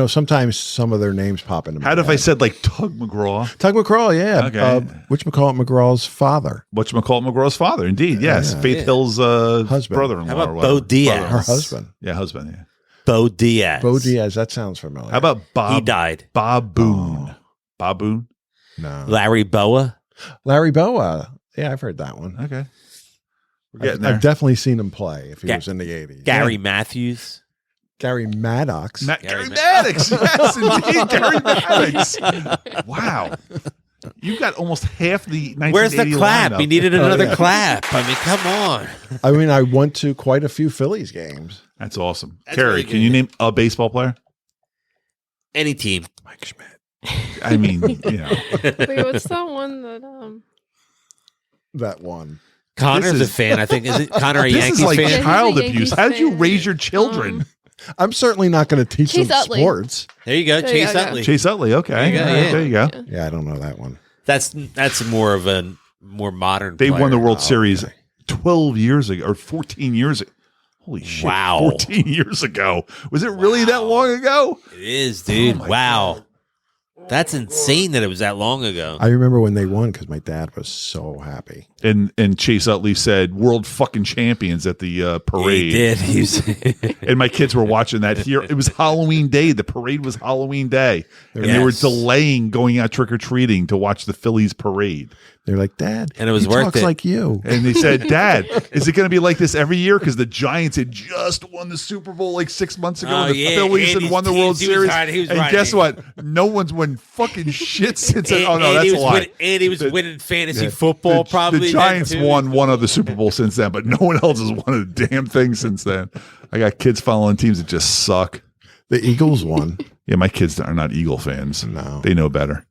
Sometimes some of their names pop into my How if I head. said like Tug McGraw? Tug McCraw, yeah. Okay. Whatchamacallit McGraw's father. Whatchamacallit McGraw's father, indeed. Yes. Yeah. Faith Hill's Husband. brother-in-law. How about or whatever. Bo Diaz? Brother. Her husband. Yeah, husband. Yeah. Bo Diaz. Bo Diaz, that sounds familiar. How about Bob? He died. Bob Boone. Bob Boone. No. Larry Boa. Larry Boa. Yeah, I've heard that one. Okay. We're getting there. I've definitely seen him play if he Ga- was in the 80s. Gary Matthews. Gary Maddox. Gary Maddox. Yes, indeed. Gary Maddox. Wow. You got almost half the 1980 Where's the clap? lineup. He needed another yeah. clap. I mean, come on. I mean, I went to quite a few Phillies games. That's awesome. That's Carrie, really can you good. name a baseball player? Any team. Mike Schmidt. I mean, Wait, what's that one that That one. Connor's This a is- fan. I think. Is it Connor a this Yankees is like fan? Yeah, he's child a abuse. Yankees How did you fan. raise your children? I'm certainly not going to teach Chase them Utley. sports. There you go. There Chase you go. Utley. Chase Utley. Okay. There you go, All right, yeah. there you go. Yeah, I don't know that one. That's more of a more modern. They won the player. World Series 12 years ago or 14 years ago. Holy shit. Wow. 14 years ago. Was it really that long ago? It is, dude. my Wow. That's insane that it was that long ago. I remember when they won because my dad was so happy. And Chase Utley said world fucking champions at the parade. He did. He's And my kids were watching that here. It was Halloween Day. The parade was Halloween Day. And they were Yes. delaying going out trick-or-treating to watch the Phillies parade. They're like, Dad, And it was he worth talks it. like you. And they said, Dad, is it going to be like this every year? Because the Giants had just won the Super Bowl like 6 months ago. Oh, and the yeah. Phillies Andy's had won the teams, World he was Series. right, he was And right. guess what? No one's won fucking shit since then. Oh, no, Andy that's a was lie. Andy was The- winning fantasy Yeah. football The- probably. The then, Giants too. won one other Super Bowl since then, but no one else has won a damn thing since then. I got kids following teams that just suck. The Eagles won. Yeah, my kids are not Eagle fans. No. They know better.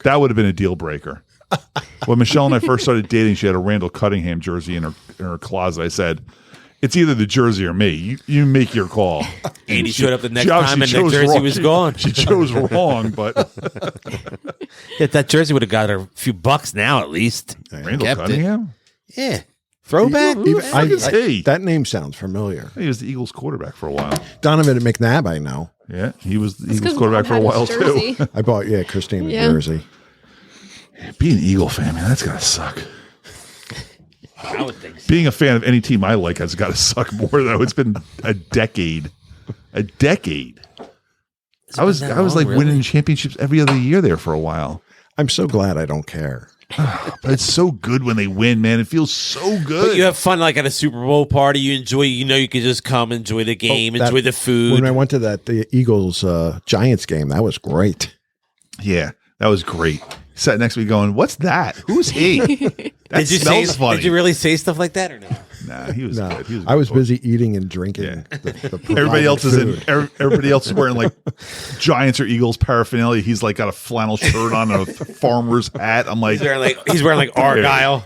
That would have been a deal breaker. When Michelle and I first started dating, she had a Randall Cunningham jersey in her closet. I said, it's either the jersey or me. You make your call. Andy showed up the next She time obviously and the chose jersey wrong. was gone. She chose wrong, but Yeah, that jersey would have got her a few bucks now at least. Randall Kept it. Cunningham? Yeah. Throwback? Who the fuck is he? That name sounds familiar. He was the Eagles quarterback for a while. Donovan McNabb, I know. Yeah, he was the It's Eagles 'cause quarterback for a Mom had while his too. jersey. I bought, Christine Yeah. jersey. Being an Eagle fan, man, that's gotta suck. I would think so. Being a fan of any team I like has got to suck more though. It's been a decade. A decade. I was that like long, really? winning championships every other year there for a while. I'm so glad I don't care. But it's so good when they win, man. It feels so good. But you have fun like at a Super Bowl party. You enjoy, you could just come, enjoy the game, that- enjoy the food. When I went to the Eagles Giants game, that was great. Yeah, that was great. Sat next to me going, what's that? Who's he? That did you smells say? funny. Did you really say stuff like that or no? Nah, he was No, good. He was I was good. busy eating and drinking. Yeah. The Everybody else is provided food. everybody else is wearing like Giants or Eagles paraphernalia. He's like got a flannel shirt on and a farmer's hat. I'm like, He's wearing like Argyle.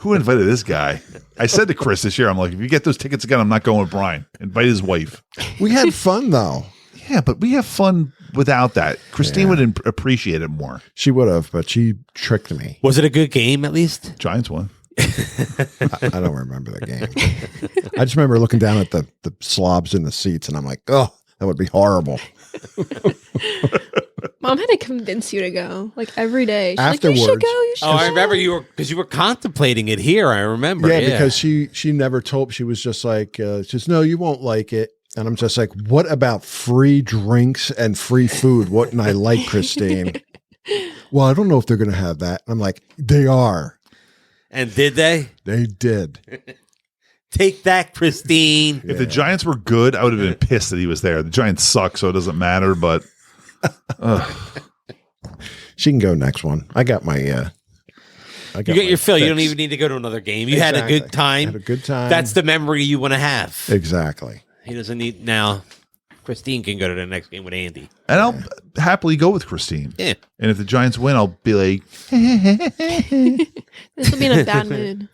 who invited this guy? I said to Chris this year, I'm like, if you get those tickets again, I'm not going with Brian. Invite his wife. We had fun though. Yeah, but we have fun without that. Christine would appreciate it more. She would have, but she tricked me. Was it a good game at least? Giants won. I don't remember the game. I just remember looking down at the slobs in the seats, and I'm like, oh, that would be horrible. Mom had to convince you to go like every day. She's like, you Afterwards. should go. You should Oh, I go." remember you were contemplating it here. I remember. Yeah, because she never told. She was just like, just no, you won't like it. And I'm just like, what about free drinks and free food? Wouldn't I like, Christine? Well, I don't know if they're going to have that. I'm like, they are. And did they They did. take that, Christine? If the Giants were good, I would have been pissed that he was there. The Giants suck, so it doesn't matter. But She can go next one. I got my. You got your fill. You don't even need to go to another game. You had a Exactly. good time. Had a good time. That's the memory you want to have. Exactly. He doesn't need now. Christine can go to the next game with Andy. And I'll happily go with Christine. Yeah. And if the Giants win, I'll be like, This will be in a bad mood.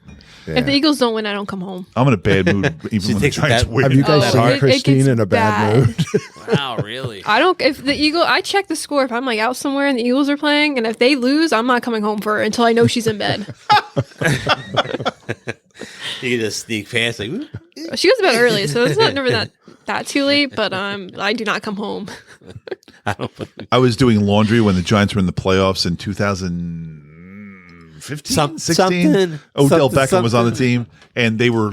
Yeah. If the Eagles don't win, I don't come home. I'm in a bad mood even when the takes it Giants that- win. Have you guys Oh, seen it Christine gets in a bad bad. mood? Wow, really? I don't. If the Eagle, I check the score. If I'm like out somewhere and the Eagles are playing, and if they lose, I'm not coming home for her until I know she's in bed. You can just sneak past like, "Whoop." She goes to bed early, so it's not never that too late. But I do not come home. I don't. I was doing laundry when the Giants were in the playoffs in 2015, 16. Odell Beckham was on the team, and they were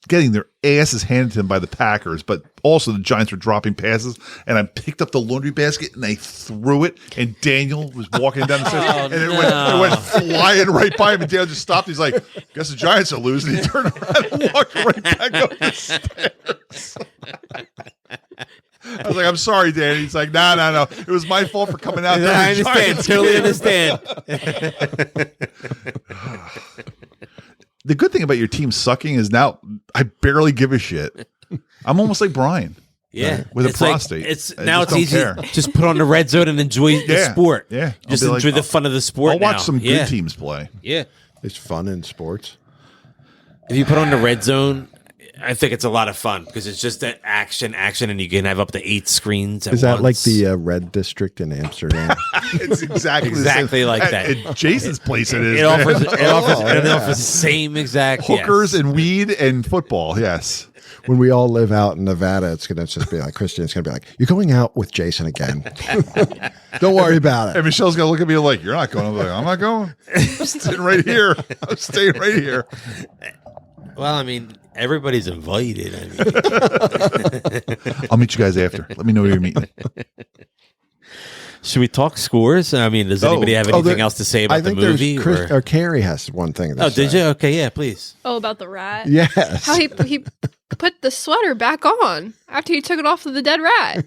getting their asses handed to them by the Packers, but also the Giants were dropping passes, and I picked up the laundry basket and I threw it, and Daniel was walking down the stairs, and it went flying right by him, and Daniel just stopped. He's like, guess the Giants are losing. He turned around and walked right back up the stairs. I was like, I'm sorry, Dan. He's like, no. It was my fault for coming out there. I understand. Totally understand. The good thing about your team sucking is now I barely give a shit. I'm almost like Brian. Yeah, With a It's like- prostate. it's I now just it's don't easy. care. Just put on the red zone and enjoy the Yeah, sport. yeah. I'll Just be like, enjoy the fun of the sport. I'll watch now. some good Yeah. teams play. Yeah, It's fun in sports. if you put on the red zone, I think it's a lot of fun because it's just that action, and you can have up to 8 screens. At Is that like once. the Red District in Amsterdam? It's exactly Exactly like that. At Jason's place, it is. It man. offers yeah. the same exact hookers yes. and weed and football. Yes. When we all live out in Nevada, it's going to just be like, Christian's going to be like, you're going out with Jason again. Don't worry about And it. Michelle's gonna look at me like, "You're not going." I'm like, "I'm not going. I'm sitting right here. I'm staying right here." Well, I mean, everybody's invited. I mean, I'll meet you guys after. Let me know where you're meeting. should we talk scores? I mean, does anybody have anything else to say about the movie? Or Carrie has one thing to Oh, say. did you? Okay, yeah, please. Oh, about the rat. Yes. How he put the sweater back on after he took it off of the dead rat.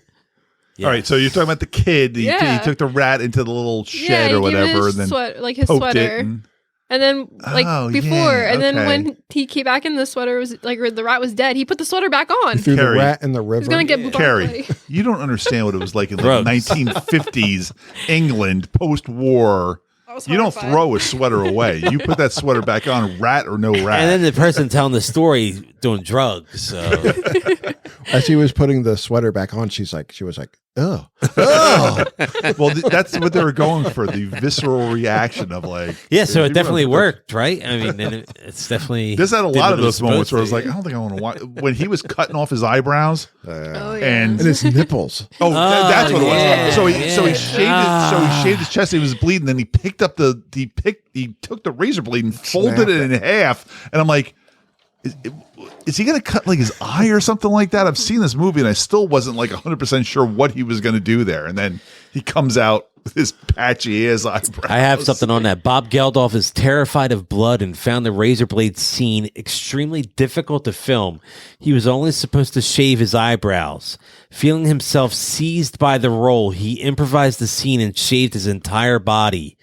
Yeah. All right, so you're talking about the kid. He Yeah. took the rat into the little Yeah, shed he or gave it whatever, his and then his poked sweater. it. And, And then, like Oh, before, yeah, and then okay. when he came back in, the sweater was like the rat was dead. He put the sweater back on. He threw Carrie. the rat in the river. He's gonna get Carrie, you don't understand what it was like in the Gross. 1950s England post-war. You don't throw a sweater away. You put that sweater back on, rat or no rat. And then the person telling the story doing drugs. So As he was putting the sweater back on, she was like, oh. Well, that's what they were going for, the visceral reaction of like. yeah, so it "Dude, definitely what- worked, right? I mean, then it's definitely. This had a did lot what of it was those moments where I was supposed like, to. I don't think I want to watch. When he was cutting off his eyebrows. Oh yeah. And- And his nipples. Oh, that's what it yeah, was. So he yeah. shaved his chest. He was bleeding. Then he picked up he took the razor blade and folded it in half. And I'm like, is he going to cut like his eye or something like that? I've seen this movie and I still wasn't like 100% sure what he was going to do there. And then he comes out with his patchy ass eyebrows. I have something on that. Bob Geldof is terrified of blood and found the razor blade scene extremely difficult to film. He was only supposed to shave his eyebrows. Feeling himself seized by the role, he improvised the scene and shaved his entire body.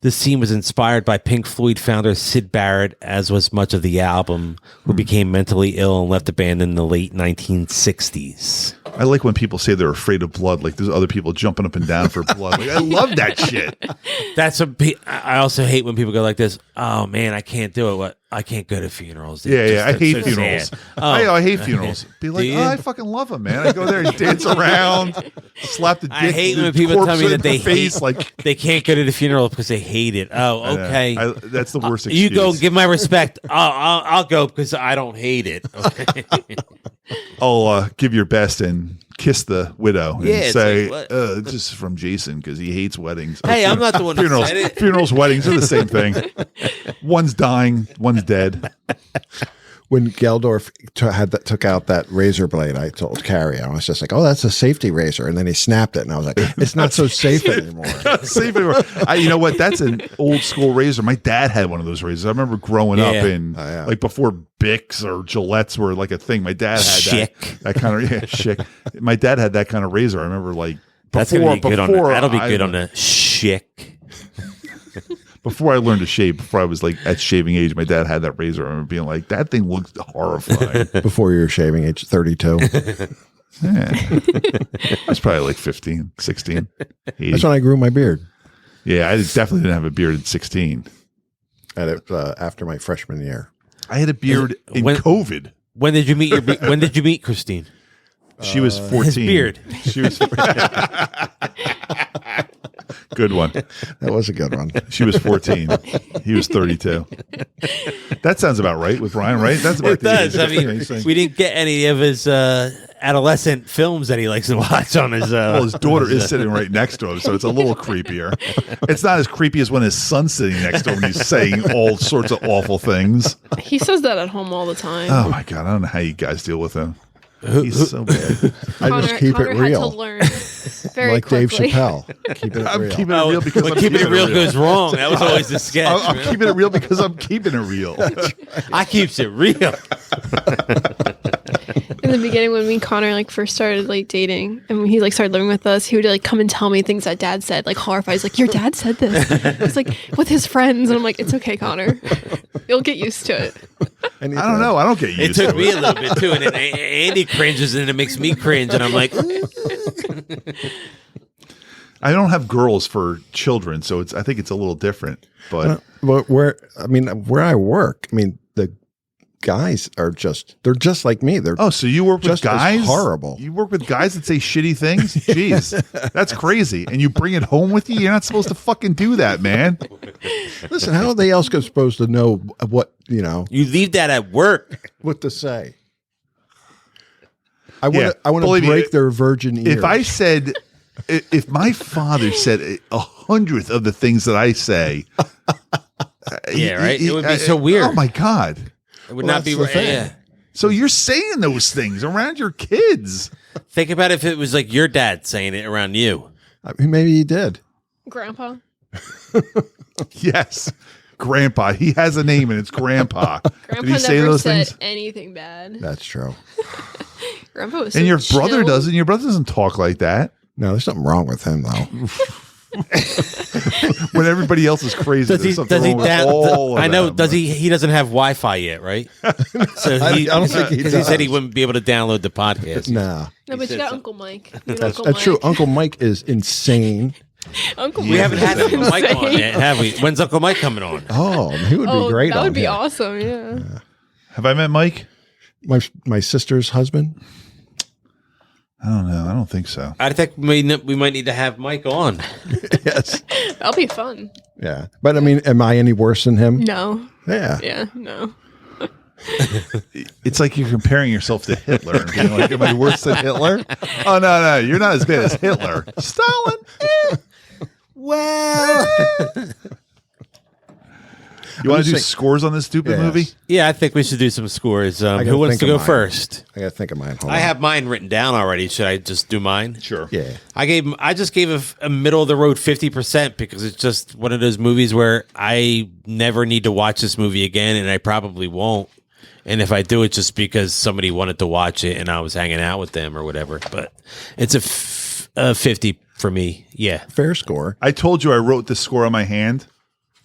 This scene was inspired by Pink Floyd founder Syd Barrett, as was much of the album, who became mentally ill and left the band in the late 1960s. I like when people say they're afraid of blood. Like there's other people jumping up and down for blood. Like, I love that shit. That's what I also hate when people go like this. Oh man, I can't do it. What? I can't go to funerals. Yeah, I It's hate so funerals. sad. I hate funerals. Be like, you? oh, I fucking love them, man. I go there and dance around, slap the dick. I hate the when people corpse tell me in that the they face. hate, Like they can't go to the funeral because they hate it. Oh, okay. that's the worst excuse. You go give my respect. I'll go because I don't hate it. Okay. I'll give your best and kiss the widow and Yeah, it's say, like, what? this is from Jason because he hates weddings. Hey, I'm not the one who funerals. said it. Funerals, weddings are the same thing. One's dying, one's dead. When Geldorf took out that razor blade, I told Carrie, I was just like, oh, that's a safety razor. And then he snapped it. And I was like, it's not so safe anymore. Save it. You know what? That's an old school razor. My dad had one of those razors. I remember growing up in like before Bics or Gillettes were like a thing. My dad had that kind of Schick. My dad had that kind of razor. I remember like That's before, gonna be good on. That'll be good I- on the Schick. Before I learned to shave, before I was like at shaving age, my dad had that razor. I remember being like, that thing looks horrifying. Before you were shaving age 32. Yeah. I was probably like 15, 16. 80. That's when I grew my beard. Yeah, I definitely didn't have a beard at 16. After my freshman year. I had a beard in When- COVID. When did you meet Christine? She was 14. His beard. She was good one. That was a good one. She was 14. He was 32. That sounds about right with Brian, right? That's about It does. I mean, age. we didn't get any of his adolescent films that he likes to watch on his. Well, his daughter is sitting right next to him, so it's a little creepier. It's not as creepy as when his son's sitting next to him and he's saying all sorts of awful things. He says that at home all the time. Oh my God, I don't know how you guys deal with him. He's so bad. I just keep Connor it had real. to learn very Like Dave quickly. Chappelle. Keep it I'm real. keeping it real because when I'm keeping it real real. goes wrong. That was always the sketch. I'm man. keeping it real because I'm keeping it real. I keeps it real. In the beginning, when me and Connor like first started like dating, and when he like started living with us, he would like come and tell me things that Dad said, like horrified. He's like, "Your dad said this." It's like with his friends, and I'm like, "It's okay, Connor. You'll get used to it." I don't know. I don't get It used took to me it. a little bit too, and then Andy cringes, and it makes me cringe, and I'm like, I don't have girls for children, so I think it's a little different. But But where I work, I mean, the guys are they're just like me. They're so you work with just as guys? horrible. You work with guys that say shitty things? Jeez, that's crazy. And you bring it home with you? You're not supposed to fucking do that, man. listen, how are they else supposed to know what, you leave that at work. what to say? I want Yeah, to believe me, break their virgin ears. If I said, if my father said 100th of the things that I say, Yeah, right? It would be so weird. Oh my God. It would Well, not be that's the right. thing. Yeah. So you're saying those things around your kids. Think about if it was like your dad saying it around you. I mean, maybe he did. Grandpa. Yes. Grandpa. He has a name and it's Grandpa. Grandpa Did he say never those said things? anything bad. That's true. Grandpa was. And so your brother chill. doesn't. Your brother doesn't talk like that. No, there's something wrong with him though. When everybody else is crazy, Does he? there's something Does he? wrong with all of I know. them. Does he? He doesn't have Wi-Fi yet, right? So I don't think he because he said he does. wouldn't be able to download the podcast. Nah, No, but said you got so. Uncle Mike. You know that's Uncle true. Mike. Uncle Mike is insane. Uncle We Mike haven't is had Uncle Mike on insane. yet, have we? When's Uncle Mike coming on? Oh, he would Oh, be great. that on would be here. awesome. Yeah. Have I met Mike? My sister's husband. I don't know. I don't think so. I think we might need to have Mike on. Yes. That'll be fun. Yeah, but I mean, am I any worse than him? No. Yeah. Yeah. No. It's like you're comparing yourself to Hitler and being like, "Am I worse than Hitler?" Oh no, you're not as bad as Hitler. Stalin. Well, You want to do saying- scores on this stupid Yes. movie? Yeah, I think we should do some scores. gotta Who wants think to of go mine. first? I got to think of mine. Hold I on. have mine written down already. Should I just do mine? Sure. Yeah. I just gave a middle of the road 50% because it's just one of those movies where I never need to watch this movie again, and I probably won't. And if I do, it's just because somebody wanted to watch it and I was hanging out with them or whatever. But it's a 50 for me. Yeah. Fair score. I told you I wrote the score on my hand.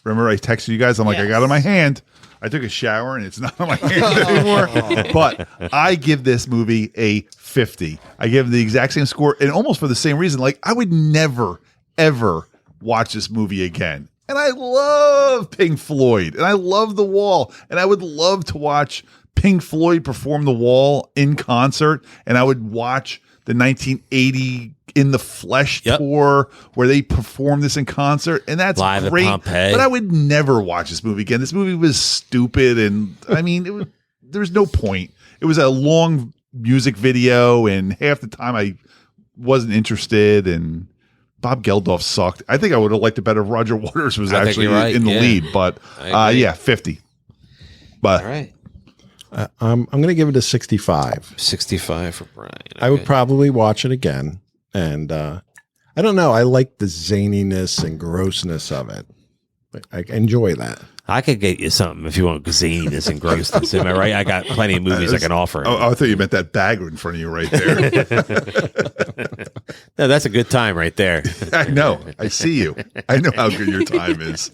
Remember, I texted you guys. I'm like, I got it on my hand. I took a shower and it's not on my hand anymore. But I give this movie a 50. I give the exact same score, and almost for the same reason. Like, I would never, ever watch this movie again. And I love Pink Floyd, and I love The Wall, and I would love to watch Pink Floyd perform The Wall in concert, and I would watch the 1980 In the Flesh tour where they performed this in concert, and that's Live at great. Pompeii. But I would never watch this movie again. This movie was stupid, and I mean, there was no point. It was a long music video, and half the time I wasn't interested, and Bob Geldof sucked. I think I would have liked it better if Roger Waters was I think actually you're right, in the yeah. lead, but I agree. yeah, 50. But All right. I'm going to give it a 65. 65 for Brian. I would Okay. probably watch it again. And I don't know. I like the zaniness and grossness of it. I enjoy that. I could get you something if you want zaniness and grossness. Am I right? I got plenty of movies I can offer. I thought you meant that bag in front of you right there. No, that's a good time right there. I know. I see you. I know how good your time is.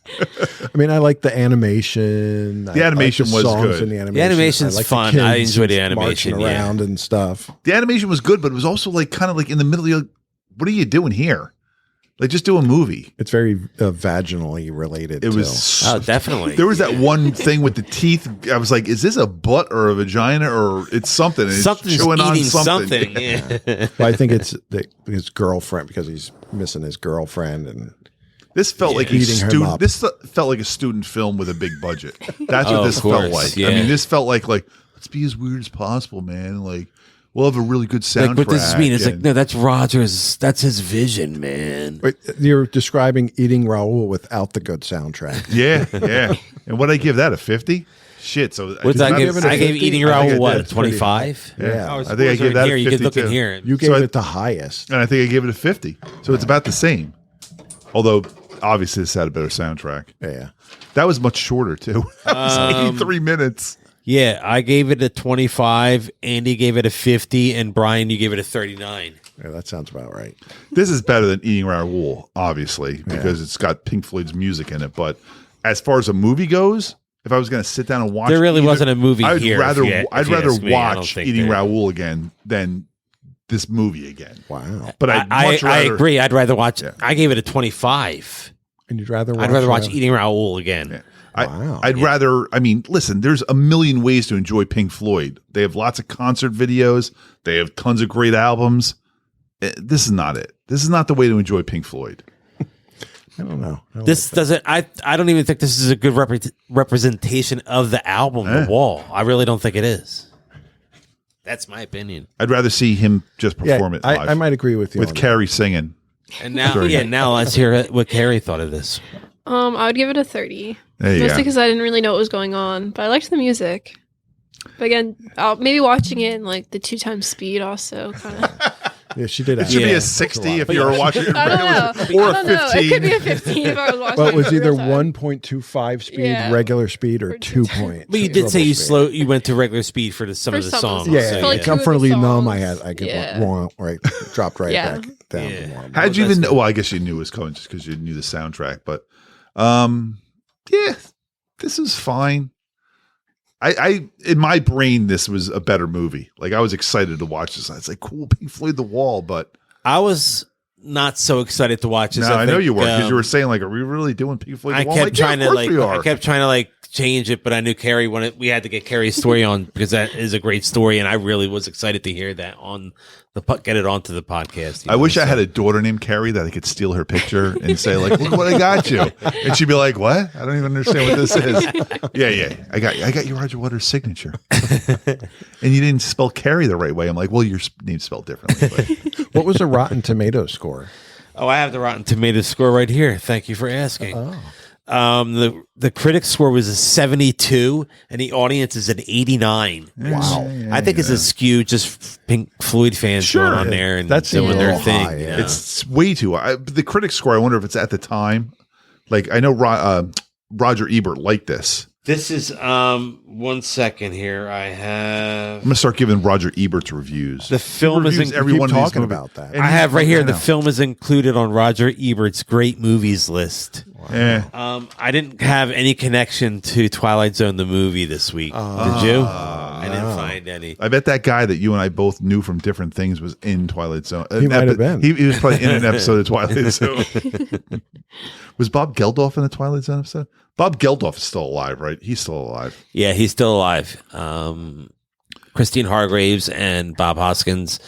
I mean, I like the animation. The animation was good. And the animation. The animation's I like fun. the I kids enjoy the animation, marching around and stuff. The animation was good, but it was also like kind of like in the middle. You're like, what are you doing here? Like, just do a movie. It's very vaginally related. It was definitely. There was that one thing with the teeth. I was like, is this a butt or a vagina or it's something? And Something's it's chewing on eating something. Yeah. Well, I think it's his girlfriend because he's missing his girlfriend, and This felt like a Eating him student. up. This felt like a student film with a big budget. That's what Oh, this of felt course, like. yeah. I mean, this felt like let's be as weird as possible, man. Like we'll have a really good soundtrack. Like, what does this mean? It's like, and- no, that's Roger's. That's his vision, man. but you're describing eating Raoul without the good soundtrack. yeah. And what I give that, a 50? Shit. So What did I you give? give it a I gave 50? Eating I think I Raoul what? did. 25. Yeah. I think I gave that here. a You could look 52. in here. You gave So it the highest. And I think I gave it a 50. So it's about the same. Although obviously this had a better soundtrack. Yeah. That was much shorter too. That was 83 minutes. Yeah, I gave it a 25. Andy gave it a 50, and Brian, you gave it a 39. Yeah, that sounds about right. This is better than Eating Raoul, obviously, because it's got Pink Floyd's music in it. But as far as a movie goes, if I was going to sit down and watch, There really wasn't a movie I'd here, rather if I'd you rather ask me. I don't watch think Eating there- Raoul again than this movie again. Wow. But I'd I much rather agree. I'd rather watch. I gave it a 25. And you'd rather watch I'd rather watch Eating Raoul again. Yeah. Wow. I'd rather. I mean, listen. There's a million ways to enjoy Pink Floyd. They have lots of concert videos. They have tons of great albums. This is not it. This is not the way to enjoy Pink Floyd. I don't know. I don't This doesn't. I don't even think this is a good representation of the album, The Wall. I really don't think it is. That's my opinion. I'd rather see him just perform it live I might agree with you with on Carrie singing. And now, now let's hear what Carrie thought of this. I would give it a 30. There you Mostly go. because I didn't really know what was going on, but I liked the music. But again, maybe watching it in like the 2 times speed also kind of. that. Yeah, she did. It should be Yeah. a 60 if you were watching it I don't know. regular, or I don't a know. It could be 15. a 15 if I was watching. Well, it it was in either real time. 1.25 speed, Yeah. regular speed, or Or 2 2 point. But you did say you slow. You went to regular speed for some For of the some songs. of the Yeah, songs. so For, like, yeah. 2 of the Comfortably numb. songs. I get Yeah. wrong. Right, dropped right Yeah. back down. Yeah. To normal. How'd you even know? Well, I guess you knew it was coming just because you knew the soundtrack. But yeah, this is fine. I in my brain, this was a better movie. Like I was excited to watch this. I was like, cool, Pink Floyd, The Wall. But I was not so excited to watch this. no, I know think, you were because you um, were saying like, are we really doing Pink Floyd? The I Wall? kept I'm like, yeah, trying of to course we are. I kept trying to change it, but I knew Carrie wanted. We had to get Carrie's story on because that is a great story, and I really was excited to hear that on get it onto the podcast. I wish I had a daughter named Carrie that I could steal her picture and say like, look what I got you, and she'd be like, what? I don't even understand what this is. Yeah, I got your Roger Waters signature, and you didn't spell Carrie the right way. I'm like, well, your name's spelled differently. But What was the Rotten Tomatoes score? Oh, I have the Rotten Tomatoes score right here. Thank you for asking. The critic score was a 72, and the audience is an 89. Wow. I think it's a skew just Pink Floyd fans Sure. going on there and That seems doing a their little thing. high, you yeah. know? it's way too high. The critic score, I wonder if it's at the time. Like I know Roger Ebert liked this. This is 1 second here. I have I'm gonna start giving Roger Ebert's reviews. the film is Reviews in, every keep one of these talking movies. about that. And I have right here. I The know. film is included on Roger Ebert's great movies list. Yeah. I didn't have any connection to Twilight Zone the movie this week. Did you? I didn't find any. I bet that guy that you and I both knew from different things was in Twilight Zone. He might have been. He was probably in an episode of Twilight Zone. Was Bob Geldof in the Twilight Zone episode? Bob Geldof is still alive, right? He's still alive. Yeah, he's still alive. Christine Hargraves and Bob Hoskins,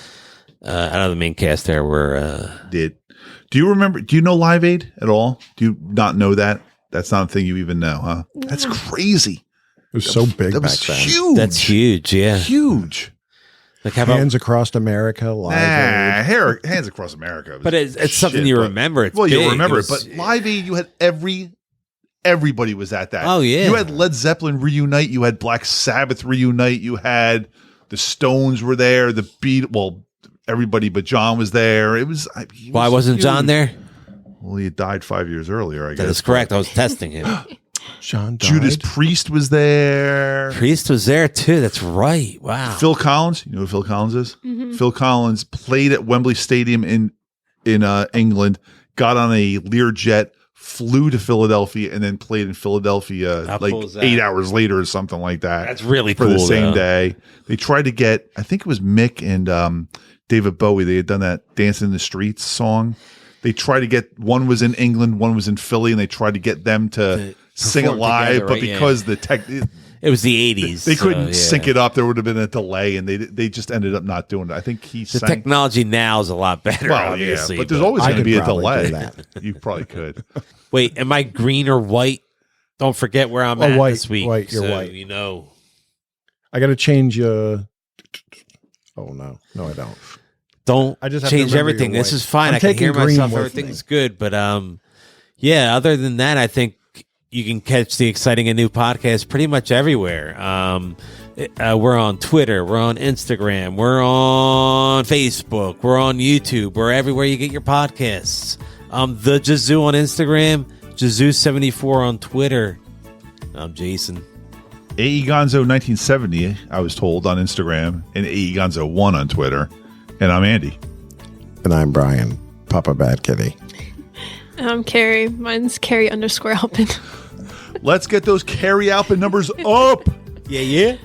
out of the main cast there, were. Do you remember? Do you know Live Aid at all? Do you not know that? That's not a thing you even know, huh? That's crazy. It was so big That back was then. huge. That's huge. Yeah. Huge. Like how about? Hands Across America, Live Aid. Hands Across America. was But it's something shit, you but- remember. It's well, you big. remember It it, was- but Live Aid, you had everybody was at that. Oh, yeah. You had Led Zeppelin reunite. You had Black Sabbath reunite. You had the Stones were there. The Beat. Well, everybody but John was there. It was. Why wasn't John huge. there? Well, he had died 5 years earlier. I guess That is correct. I was testing him. John died. Judas Priest was there. Priest was there too. That's right. Wow. Phil Collins. You know who Phil Collins is? Phil Collins played at Wembley Stadium in England. Got on a Learjet, flew to Philadelphia and then played in Philadelphia How like cool is that? 8 hours later or something like that. That's really for cool, the same though. day. They tried to get, I think it was Mick and David Bowie. They had done that "Dance in the Streets" song. They tried to get, one was in England, one was in Philly, and they tried to get them to sing it perform live, together, but right? Yeah. because the tech. It was the 80s. They couldn't so, sync it up. There would have been a delay, and they just ended up not doing it. I think he The sang. technology now is a lot better, Well, obviously. yeah, but there's always I going to could be a probably delay. do that. You probably could. Wait, am I green or white? Don't forget where I'm Oh, at white, this week. white, you're so, white. You know. I got to change. Oh no, I don't. Don't I just have to change remember everything. you're This white. is fine. I'm I can taking hear green myself. with Everything's me. good. But yeah, other than that, I think you can catch the exciting and new podcast pretty much everywhere. We're on Twitter. We're on Instagram. We're on Facebook. We're on YouTube. We're everywhere you get your podcasts. The Jazoo on Instagram. Jazoo74 on Twitter. I'm Jason. AE Gonzo 1970, I was told on Instagram, and AE Gonzo 1 on Twitter. And I'm Andy. And I'm Brian, Papa Bad Kitty. I'm Carrie. Mine's Carrie _Alpin. Let's get those Carrie Alpin numbers up. Yeah, yeah.